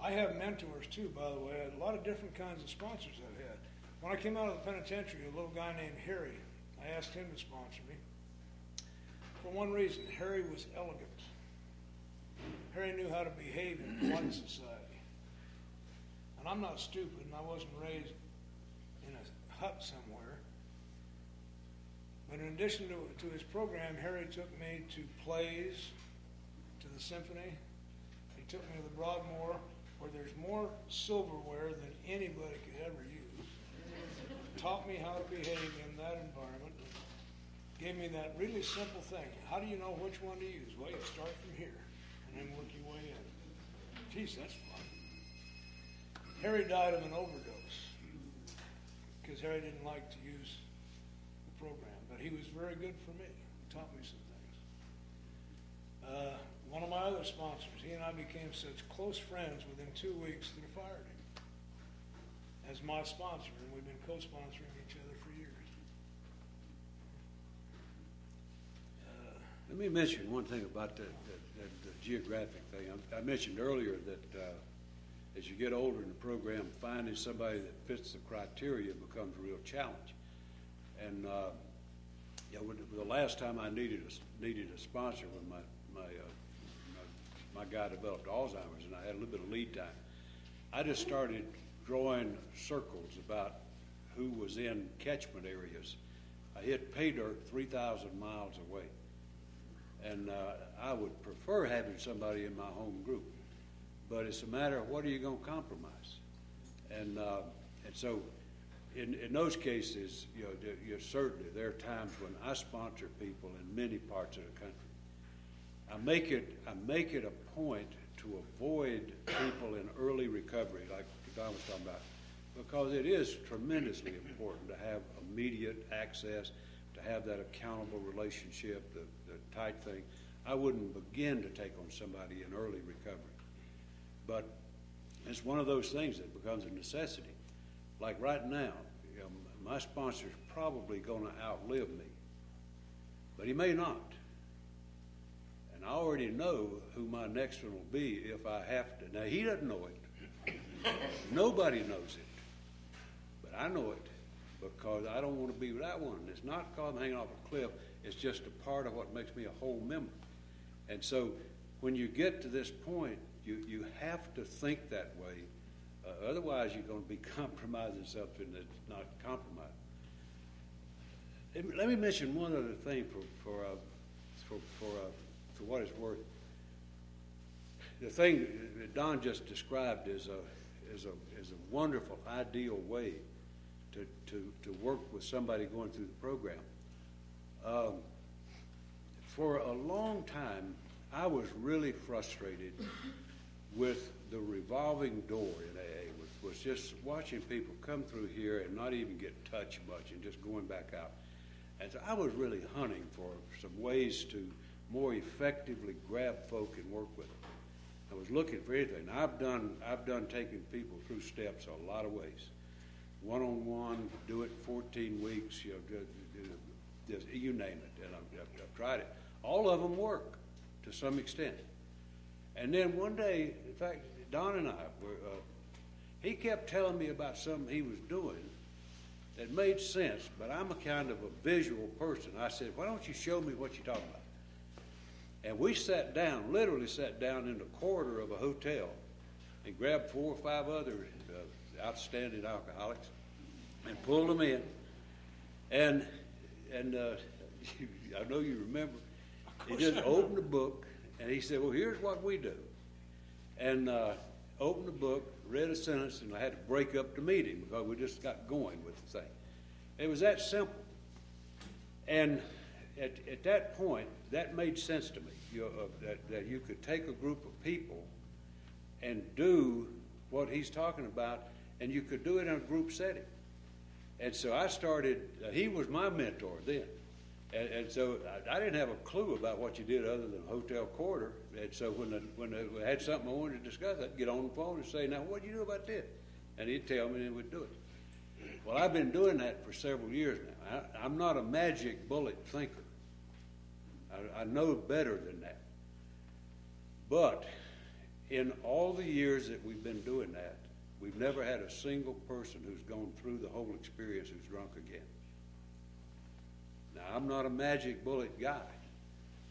I have mentors too, by the way. A lot of different kinds of sponsors I've had. When I came out of the penitentiary, a little guy named Harry, I asked him to sponsor me. For one reason, Harry was elegant. Harry knew how to behave in polite society. And I'm not stupid, and I wasn't raised in a hut somewhere. But in addition to his program, Harry took me to plays, to the symphony. He took me to the Broadmoor, where there's more silverware than anybody could ever use. Taught me how to behave in that environment. Gave me that really simple thing. How do you know which one to use? Well, you start from here and then work your way in. Geez, that's fun. Harry died of an overdose because Harry didn't like to use the program, but he was very good for me. He taught me some things. One of my other sponsors, he and I became such close friends within 2 weeks that I fired him as my sponsor, and we've been co-sponsoring each other for years. Let me mention one thing about the geographic thing. I mentioned earlier that as you get older in the program, finding somebody that fits the criteria becomes a real challenge. And the last time I needed a sponsor when my guy developed Alzheimer's, and I had a little bit of lead time, I just started drawing circles about who was in catchment areas. I hit pay dirt 3,000 miles away. And I would prefer having somebody in my home group, but it's a matter of what are you going to compromise, and so in those cases, certainly there are times when I sponsor people in many parts of the country. I make it a point to avoid people in early recovery, like Don was talking about, because it is tremendously important to have immediate access, to have that accountable relationship, the tight thing. I wouldn't begin to take on somebody in early recovery. But it's one of those things that becomes a necessity. Like right now, my sponsor's probably going to outlive me, but he may not. And I already know who my next one will be if I have to. Now, he doesn't know it. Nobody knows it. But I know it because I don't want to be without one. It's not because I'm hanging off a cliff. It's just a part of what makes me a whole member. And so when you get to this point, you have to think that way. Otherwise, you're going to be compromising something that's not compromised. Let me mention one other thing for what it's worth. The thing that Don just described is a wonderful, ideal way to work with somebody going through the program. For a long time, I was really frustrated with the revolving door in AA, was just watching people come through here and not even get touched much and just going back out. And so I was really hunting for some ways to more effectively grab folk and work with them. I was looking for anything. I've done taking people through steps a lot of ways. One-on-one, do it 14 weeks, you name it, and I've tried it. All of them work to some extent. And then one day, in fact, Don and I were, he kept telling me about something he was doing that made sense, but I'm a kind of a visual person. I said, why don't you show me what you're talking about? And we sat down, literally sat down in the corridor of a hotel and grabbed 4 or 5 other outstanding alcoholics and pulled them in. And I know you remember, he just opened the book and he said, well, here's what we do. And opened the book, read a sentence, and I had to break up the meeting because we just got going with the thing. It was that simple. And at that point, that made sense to me, that you could take a group of people and do what he's talking about, and you could do it in a group setting. And so I started, he was my mentor then. And so I didn't have a clue about what you did other than hotel quarter. And so when I had something I wanted to discuss, I'd get on the phone and say, now, what do you do about this? And he'd tell me, and then we'd do it. Well, I've been doing that for several years now. I'm not a magic bullet thinker. I know better than that. But in all the years that we've been doing that, we've never had a single person who's gone through the whole experience who's drunk again. Now, I'm not a magic bullet guy,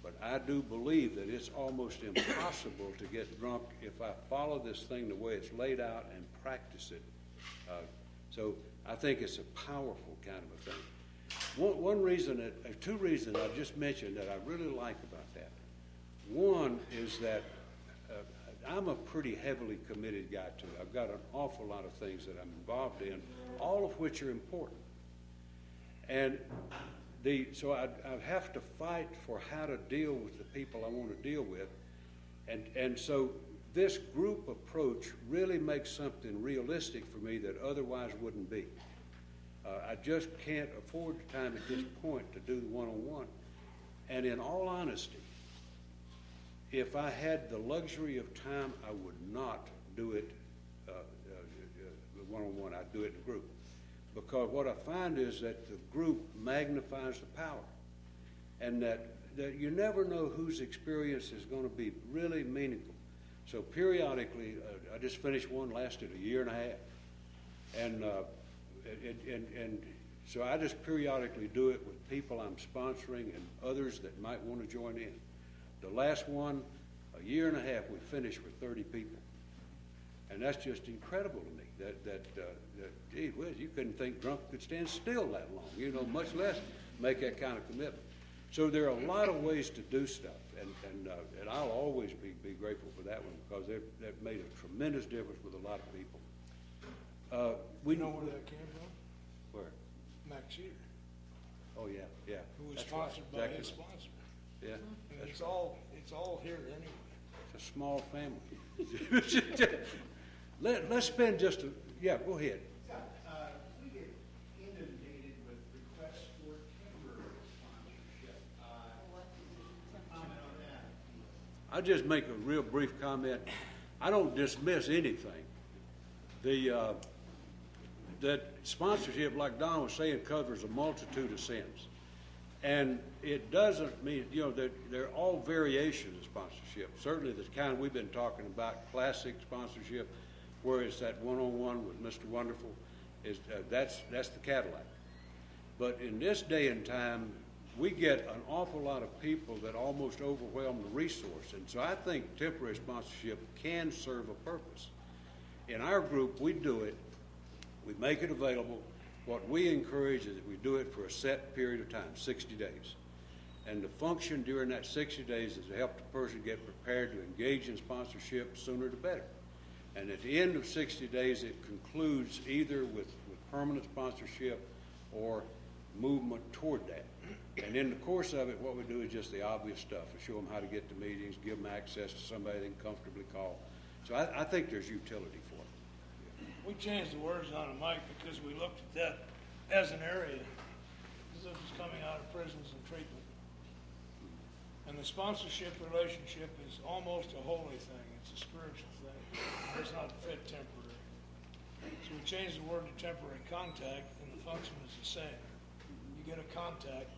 but I do believe that it's almost impossible to get drunk if I follow this thing the way it's laid out and practice it. So I think it's a powerful kind of a thing. One reason, two reasons I just mentioned that I really like about that. One is that I'm a pretty heavily committed guy too. I've got an awful lot of things that I'm involved in, all of which are important. And so I have to fight for how to deal with the people I want to deal with. And so this group approach really makes something realistic for me that otherwise wouldn't be. I just can't afford the time at this point to do the one-on-one. And in all honesty, if I had the luxury of time, I would not do it one-on-one. I'd do it in a group. Because what I find is that the group magnifies the power. And that you never know whose experience is going to be really meaningful. So periodically, I just finished one, lasted a year and a half. And so I just periodically do it with people I'm sponsoring and others that might want to join in. The last one, a year and a half, we finished with 30 people. And that's just incredible to me that gee whiz, you couldn't think drunk could stand still that long, much less make that kind of commitment. So there are a lot of ways to do stuff, and I'll always be grateful for that one because they've made a tremendous difference with a lot of people. We know where that came from? Where? Max Sheeter, Oh, yeah. who was That's sponsored right. by his Exactly. sponsor. Yeah, And that's it's right. all here anyway. It's a small family. Let's spend just yeah, go ahead. Yeah, we get inundated with requests for temporary sponsorship. Comment on that. I'll just make a real brief comment. I don't dismiss anything. That sponsorship, like Don was saying, covers a multitude of sins. And it doesn't mean, they're all variations of sponsorship. Certainly the kind we've been talking about, classic sponsorship, where it's that one-on-one with Mr. Wonderful, that's the Cadillac. But in this day and time, we get an awful lot of people that almost overwhelm the resource. And so I think temporary sponsorship can serve a purpose. In our group, we do it. We make it available. What we encourage is that we do it for a set period of time, 60 days. And the function during that 60 days is to help the person get prepared to engage in sponsorship sooner the better. And at the end of 60 days, it concludes either with permanent sponsorship or movement toward that. And in the course of it, what we do is just the obvious stuff. We show them how to get to meetings, give them access to somebody they can comfortably call. So I think there's utility for it. We changed the words on it, Mike, because we looked at that as an area, as if it's coming out of prisons and treatment. And the sponsorship relationship is almost a holy thing. It's a spiritual thing. It does not fit temporary. So we changed the word to temporary contact, and the function is the same. You get a contact,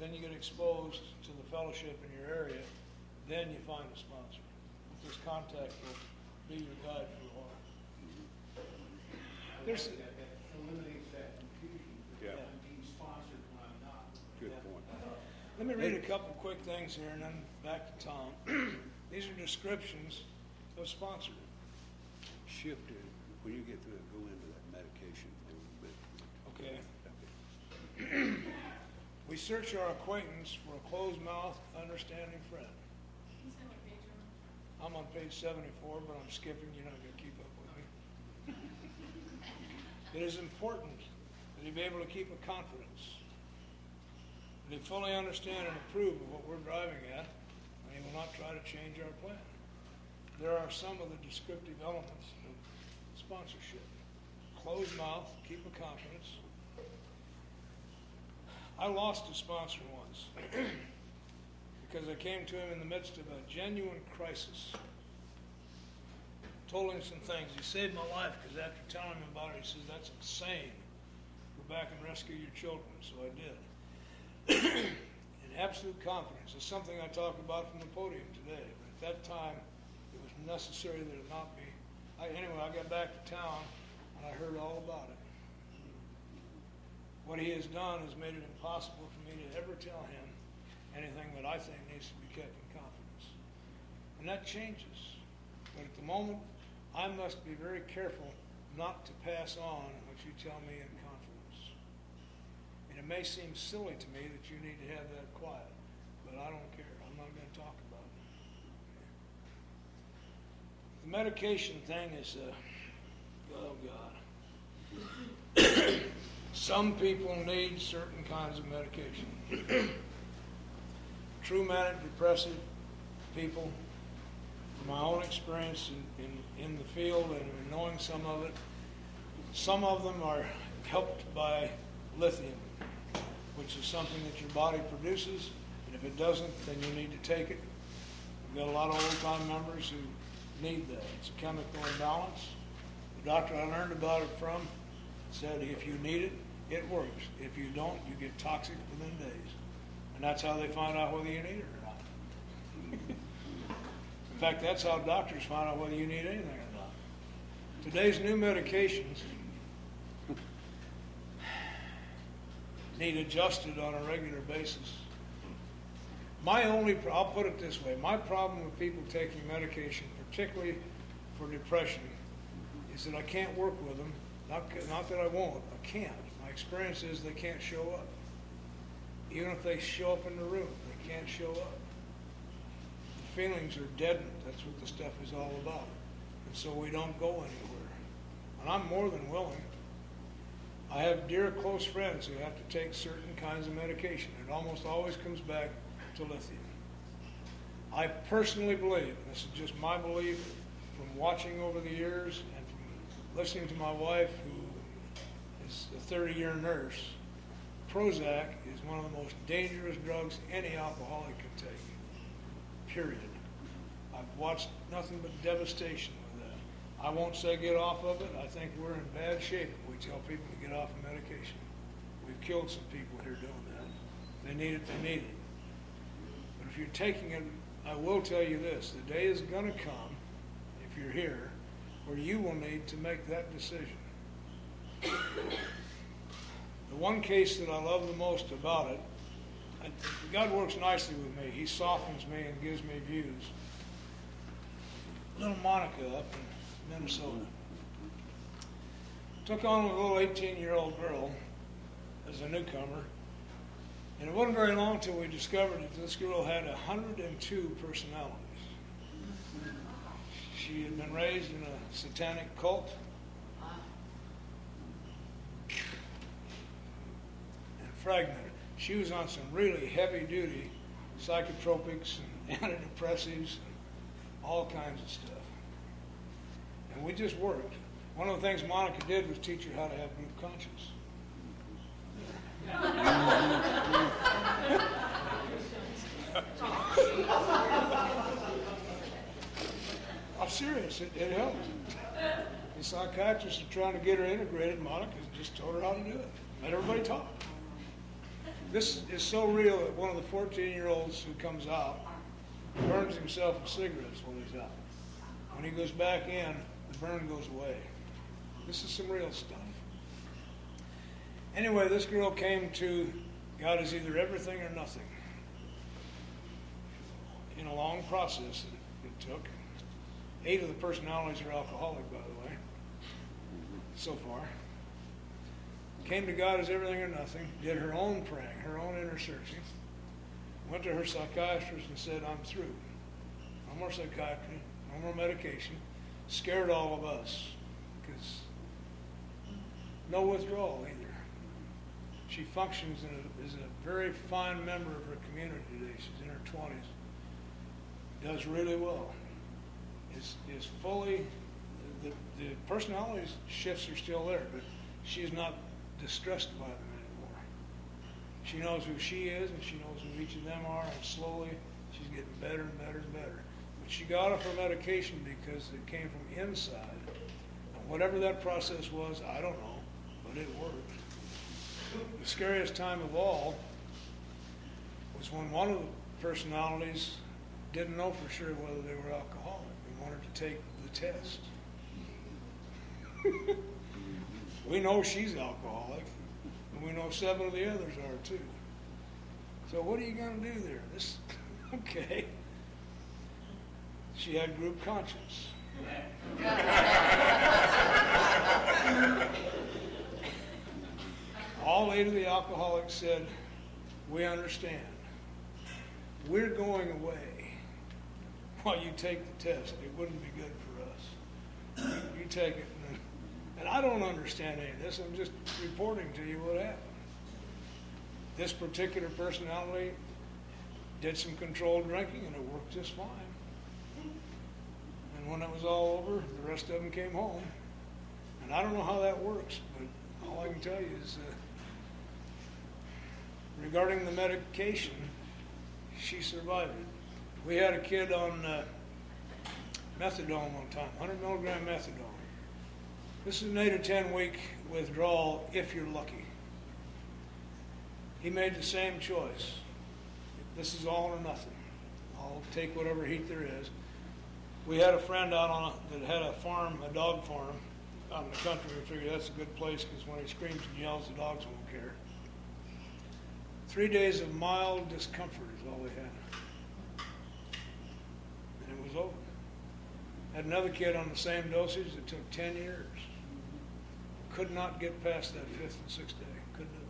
then you get exposed to the fellowship in your area, then you find a sponsor. This contact will be your guide for a while. There's, That eliminates that confusion. Yeah. I'm being sponsored when I'm not. Good point. let me read a couple quick things here and then back to Tom. These are descriptions of sponsoring. Shift it, when you get through it, go into that medication a little bit. Okay. Okay. We search our acquaintance for a closed-mouthed, understanding friend. He's on what page are you on? I'm on page 74, but I'm skipping. You're not going to keep up with me. It is important that he be able to keep a confidence, that he fully understand and approve of what we're driving at, and he will not try to change our plan. There are some of the descriptive elements of sponsorship. Closed mouth, keep a confidence. I lost a sponsor once because I came to him in the midst of a genuine crisis. Told him some things. He saved my life because after telling him about it, he says, "That's insane. Go back and rescue your children." So I did. In absolute confidence. It's something I talk about from the podium today. But at that time, it was necessary that it not be. Anyway, I got back to town and I heard all about it. What he has done has made it impossible for me to ever tell him anything that I think needs to be kept in confidence. And that changes. But at the moment, I must be very careful not to pass on what you tell me in confidence. And it may seem silly to me that you need to have that quiet, but I don't care. I'm not going to talk about it. The medication thing is, oh God. Some people need certain kinds of medication. True manic depressive people, from my own experience in the field and in knowing some of them are helped by lithium, which is something that your body produces, and if it doesn't, then you need to take it. We've got a lot of old-time members who need that. It's a chemical imbalance. The doctor I learned about it from said if you need it, it works. If you don't, you get toxic within days. And that's how they find out whether you need it or not. In fact, that's how doctors find out whether you need anything or not. Today's new medications need adjusted on a regular basis. I'll put it this way, my problem with people taking medication, particularly for depression, is that I can't work with them. Not that I won't, I can't. My experience is they can't show up. Even if they show up in the room, they can't show up. The feelings are deadened. That's what the stuff is all about. And so we don't go anywhere. And I'm more than willing. I have dear close friends who have to take certain kinds of medication. It almost always comes back to lithium. I personally believe, and this is just my belief from watching over the years and from listening to my wife, who is a 30-year nurse, Prozac is one of the most dangerous drugs any alcoholic can take, period. I've watched nothing but devastation with that. I won't say get off of it. I think we're in bad shape if we tell people to get off of medication. We've killed some people here doing that. If they need it, they need it. But if you're taking it, I will tell you this, the day is going to come, if you're here, where you will need to make that decision. The one case that I love the most about it, and God works nicely with me. He softens me and gives me views. Little Monica up in Minnesota took on a little 18-year-old girl as a newcomer. And it wasn't very long until we discovered that this girl had 102 personalities. She had been raised in a satanic cult. And fragmented. She was on some really heavy-duty psychotropics and antidepressants and all kinds of stuff. And we just worked. One of the things Monica did was teach her how to have group conscience. I'm serious, it helped. The psychiatrists are trying to get her integrated. Monica just taught her how to do it. Let everybody talk. This is so real that one of the 14-year-olds who comes out burns himself with cigarettes when he's out. When he goes back in, the burn goes away. This is some real stuff. Anyway, this girl came to God is either everything or nothing. In a long process it took. 8 of the personalities are alcoholic, by the way, so far. Came to God as everything or nothing, did her own praying, her own inner searching, went to her psychiatrist and said, I'm through. No more psychiatry, no more medication. Scared all of us, because no withdrawal either. She functions as a very fine member of her community today. She's in her 20s. Does really well. Is fully, the personality shifts are still there, but she is not distressed by them anymore. She knows who she is, and she knows who each of them are, and slowly she's getting better and better and better. But she got off her medication because it came from inside. And whatever that process was, I don't know, but it worked. The scariest time of all was when one of the personalities didn't know for sure whether they were alcoholic and wanted to take the test. We know she's alcoholic, and we know 7 of the others are too. So what are you going to do there? Okay. She had group conscience. All 8 of the alcoholics said, we understand. We're going away while you take the test. It wouldn't be good for us. You take it. And I don't understand any of this. I'm just reporting to you what happened. This particular personality did some controlled drinking, and it worked just fine. And when it was all over, the rest of them came home. And I don't know how that works, but all I can tell you is regarding the medication, she survived it. We had a kid on methadone one time, 100 milligram methadone. This is an 8 or 10 week withdrawal if you're lucky. He made the same choice. This is all or nothing. I'll take whatever heat there is. We had a friend out that had a farm, a dog farm, out in the country. We figured that's a good place because when he screams and yells, the dogs won't care. 3 days of mild discomfort is all we had. And it was over. Had another kid on the same dosage that took 10 years. Could not get past that 5th and 6th day. Couldn't do it.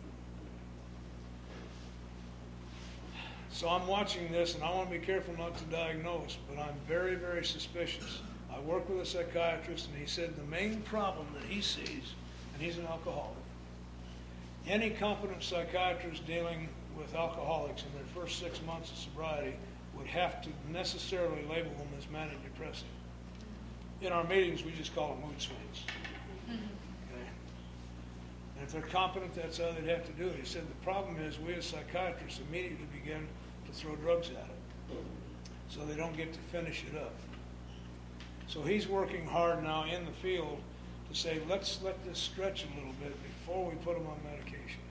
So I'm watching this, and I want to be careful not to diagnose, but I'm very, very suspicious. I work with a psychiatrist, and he said the main problem that he sees, and he's an alcoholic, any competent psychiatrist dealing with alcoholics in their first 6 months of sobriety would have to necessarily label them as manic depressive. In our meetings, we just call them mood swings. Okay? And if they're competent, that's how they'd have to do it. He said the problem is we as psychiatrists immediately begin to throw drugs at it, so they don't get to finish it up. So he's working hard now in the field to say, let's let this stretch a little bit before we put them on medication.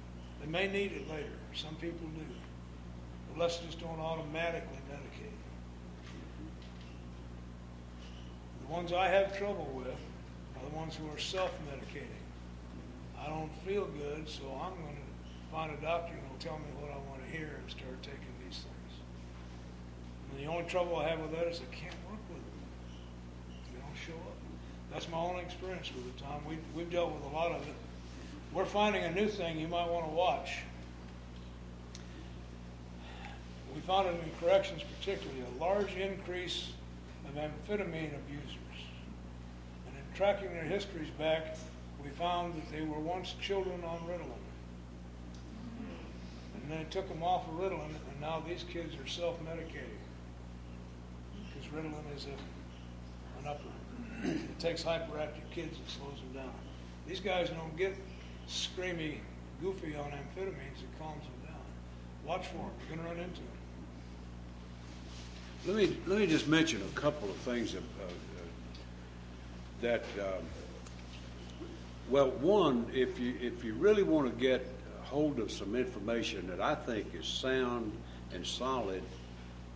They may need it later. Some people do. But let's just don't automatically medicate. The ones I have trouble with are the ones who are self-medicating. I don't feel good, so I'm going to find a doctor who will tell me what I want to hear and start taking these things. And the only trouble I have with that is I can't work with them. They don't show up. That's my only experience with it, Tom. We've dealt with a lot of it. We're finding a new thing you might want to watch. We found it in corrections particularly, a large increase of amphetamine abusers. And in tracking their histories back, we found that they were once children on Ritalin. And then they took them off of Ritalin, and now these kids are self-medicating. Because Ritalin is an upper. It takes hyperactive kids and slows them down. These guys don't get screamy, goofy on amphetamines. It calms them down. Watch for them. You're going to run into them. Let me just mention a couple of things well, one, if you really want to get hold of some information that I think is sound and solid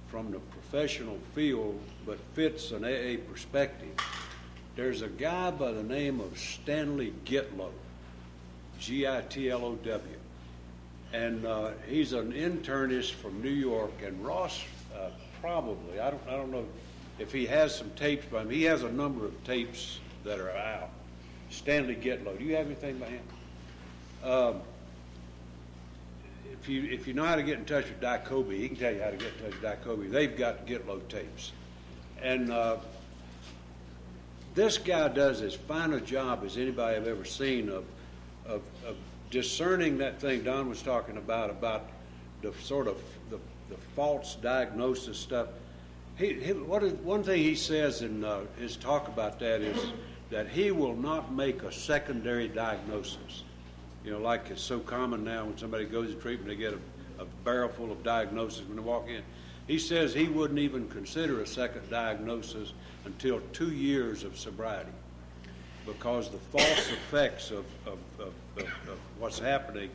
from the professional field, but fits an AA perspective, there's a guy by the name of Stanley Gitlow, Gitlow, and he's an internist from New York. And Ross probably, I don't know if he has some tapes by him. He has a number of tapes that are out. Stanley Gitlow. Do you have anything by him? If you know how to get in touch with Dicoby, he can tell you how to get in touch with Dicoby. They've got Gitlow tapes. And this guy does as fine a job as anybody I've ever seen of discerning that thing Don was talking about the sort of the false diagnosis stuff. One thing he says in his talk about that is that he will not make a secondary diagnosis. You know, like it's so common now when somebody goes to treatment, they get a barrel full of diagnoses when they walk in. He says he wouldn't even consider a second diagnosis until 2 years of sobriety, because the false effects of what's happening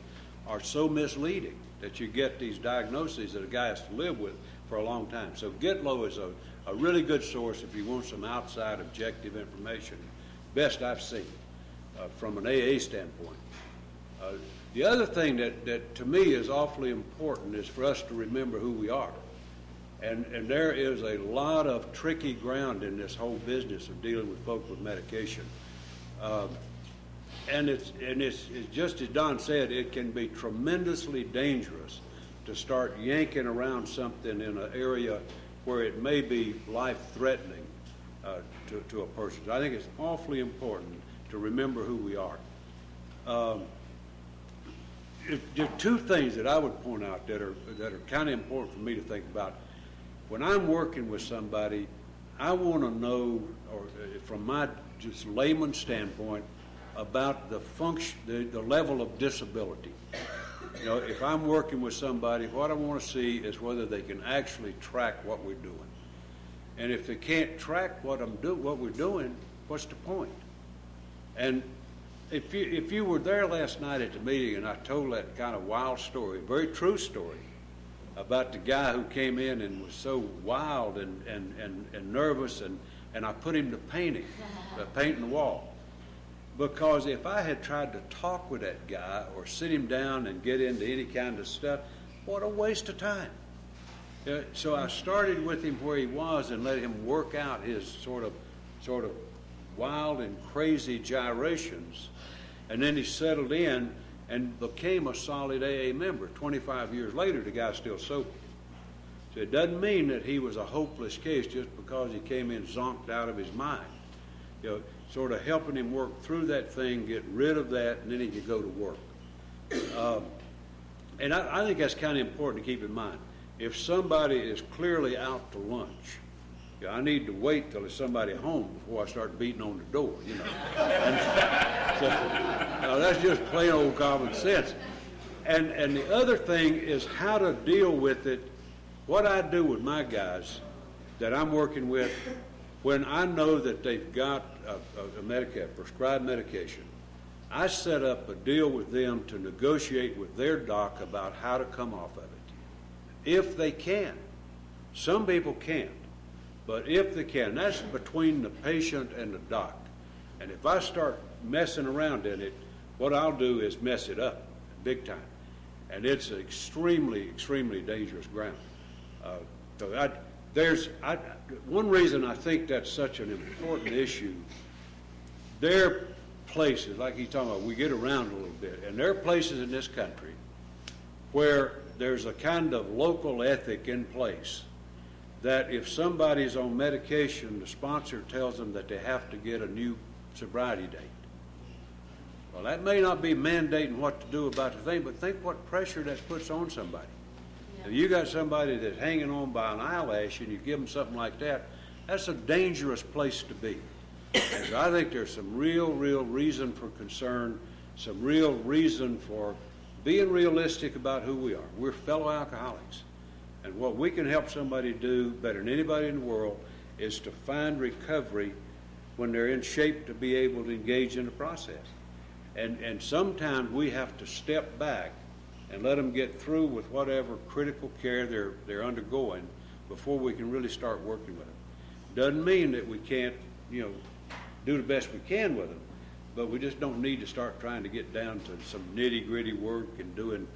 are so misleading that you get these diagnoses that a guy has to live with for a long time. So Gitlow is a really good source if you want some outside objective information, best I've seen from an AA standpoint. The other thing that to me is awfully important is for us to remember who we are. And there is a lot of tricky ground in this whole business of dealing with folk with medication. And it's just as Don said, it can be tremendously dangerous to start yanking around something in an area where it may be life-threatening to a person. So I think it's awfully important to remember who we are. There are two things that I would point out that are kind of important for me to think about. When I'm working with somebody, I want to know, or from my just layman standpoint, about the function, the level of disability. You know, if I'm working with somebody, what I want to see is whether they can actually track what we're doing. And if they can't track what we're doing, what's the point? And if you were there last night at the meeting and I told that kind of wild story, very true story, about the guy who came in and was so wild and nervous, and I put him to painting the wall. Because if I had tried to talk with that guy or sit him down and get into any kind of stuff, what a waste of time. So I started with him where he was and let him work out his sort of wild and crazy gyrations. And then he settled in and became a solid AA member. 25 years later, the guy's still sober. So it doesn't mean that he was a hopeless case just because he came in zonked out of his mind. You know, sort of helping him work through that thing, get rid of that, and then he could go to work. And I think that's kind of important to keep in mind. If somebody is clearly out to lunch, I need to wait till there's somebody home before I start beating on the door, you know. So, now that's just plain old common sense. And the other thing is how to deal with it. What I do with my guys that I'm working with, when I know that they've got a prescribed medication, I set up a deal with them to negotiate with their doc about how to come off of it. If they can. Some people can't. But if they can, that's between the patient and the doc. And if I start messing around in it, what I'll do is mess it up big time. And it's extremely, extremely dangerous ground. One reason I think that's such an important issue, there are places, like he's talking about, we get around a little bit, and there are places in this country where there's a kind of local ethic in place that if somebody's on medication, the sponsor tells them that they have to get a new sobriety date. Well, that may not be mandating what to do about the thing, but think what pressure that puts on somebody. If you got somebody that's hanging on by an eyelash and you give them something like that, that's a dangerous place to be. And so I think there's some real reason for concern, some real reason for being realistic about who we are. We're fellow alcoholics. And what we can help somebody do better than anybody in the world is to find recovery when they're in shape to be able to engage in the process. And sometimes we have to step back and let them get through with whatever critical care they're undergoing before we can really start working with them. Doesn't mean that we can't, do the best we can with them, but we just don't need to start trying to get down to some nitty-gritty work and doing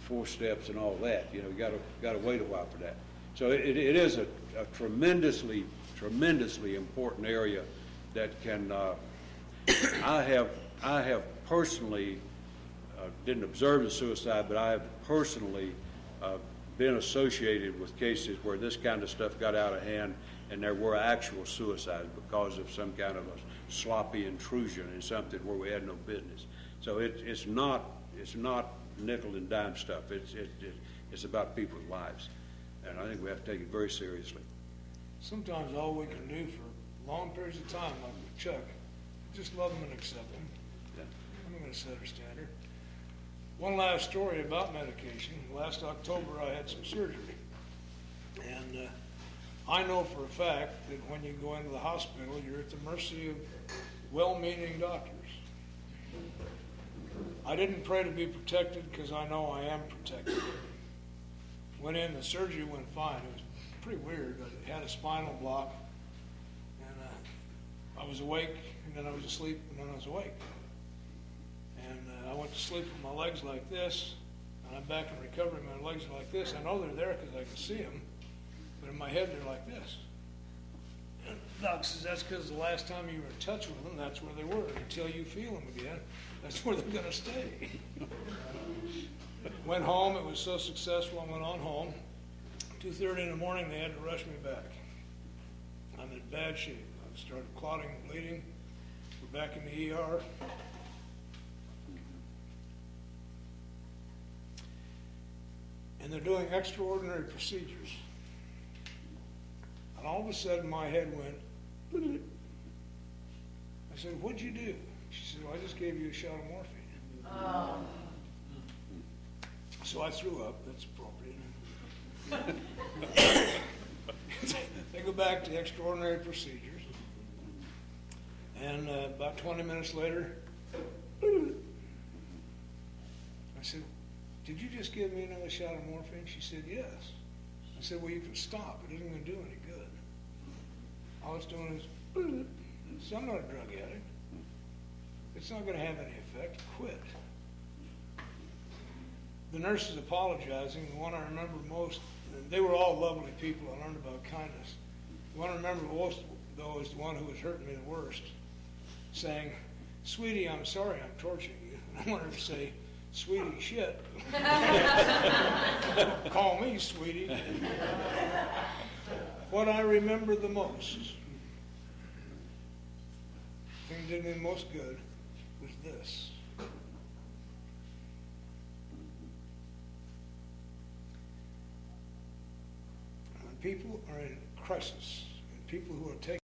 4 steps and all that. You got to wait a while for that. So it is a tremendously important area that can. I have personally didn't observe the suicide, but I have personally been associated with cases where this kind of stuff got out of hand and there were actual suicides because of some kind of a sloppy intrusion in something where we had no business. So it's not nickel and dime stuff. It's about people's lives, and I think we have to take it very seriously. Sometimes all we can do for long periods of time, like with Chuck, just love them and accept them. Yeah. I'm going to set a standard. One last story about medication. Last October, I had some surgery, and I know for a fact that when you go into the hospital, you're at the mercy of well-meaning doctors. I didn't pray to be protected because I know I am protected. Went in, the surgery went fine. It was pretty weird, but it had a spinal block, and I was awake, and then I was asleep, and then I was awake. And I went to sleep with my legs like this, and I'm back in recovery, my legs are like this. I know they're there because I can see them, but in my head they're like this. And the doc says that's because the last time you were in touch with them, that's where they were. Until you feel them again, that's where they're going to stay. Went home. It was so successful, I went on home. 2:30 in the morning, they had to rush me back. I'm in bad shape. I started clotting and bleeding. We're back in the ER. And they're doing extraordinary procedures. And all of a sudden, my head went, I said, "What'd you do?" She said, "Well, I just gave you a shot of morphine." Oh. So I threw up. That's appropriate. They go back to extraordinary procedures. And about 20 minutes later, I said, "Did you just give me another shot of morphine?" She said, "Yes." I said, "Well, you can stop. It isn't going to do any good. All it's doing is, so I'm not a drug addict. It's not going to have any effect. Quit." The nurse is apologizing. The one I remember most, they were all lovely people. I learned about kindness. The one I remember most, though, is the one who was hurting me the worst, saying, "Sweetie, I'm sorry I'm torturing you." And I wanted to say, "Sweetie, shit." Call me sweetie. What I remember the most, the thing that did me the most good, was this. people are in crisis, and people who are taking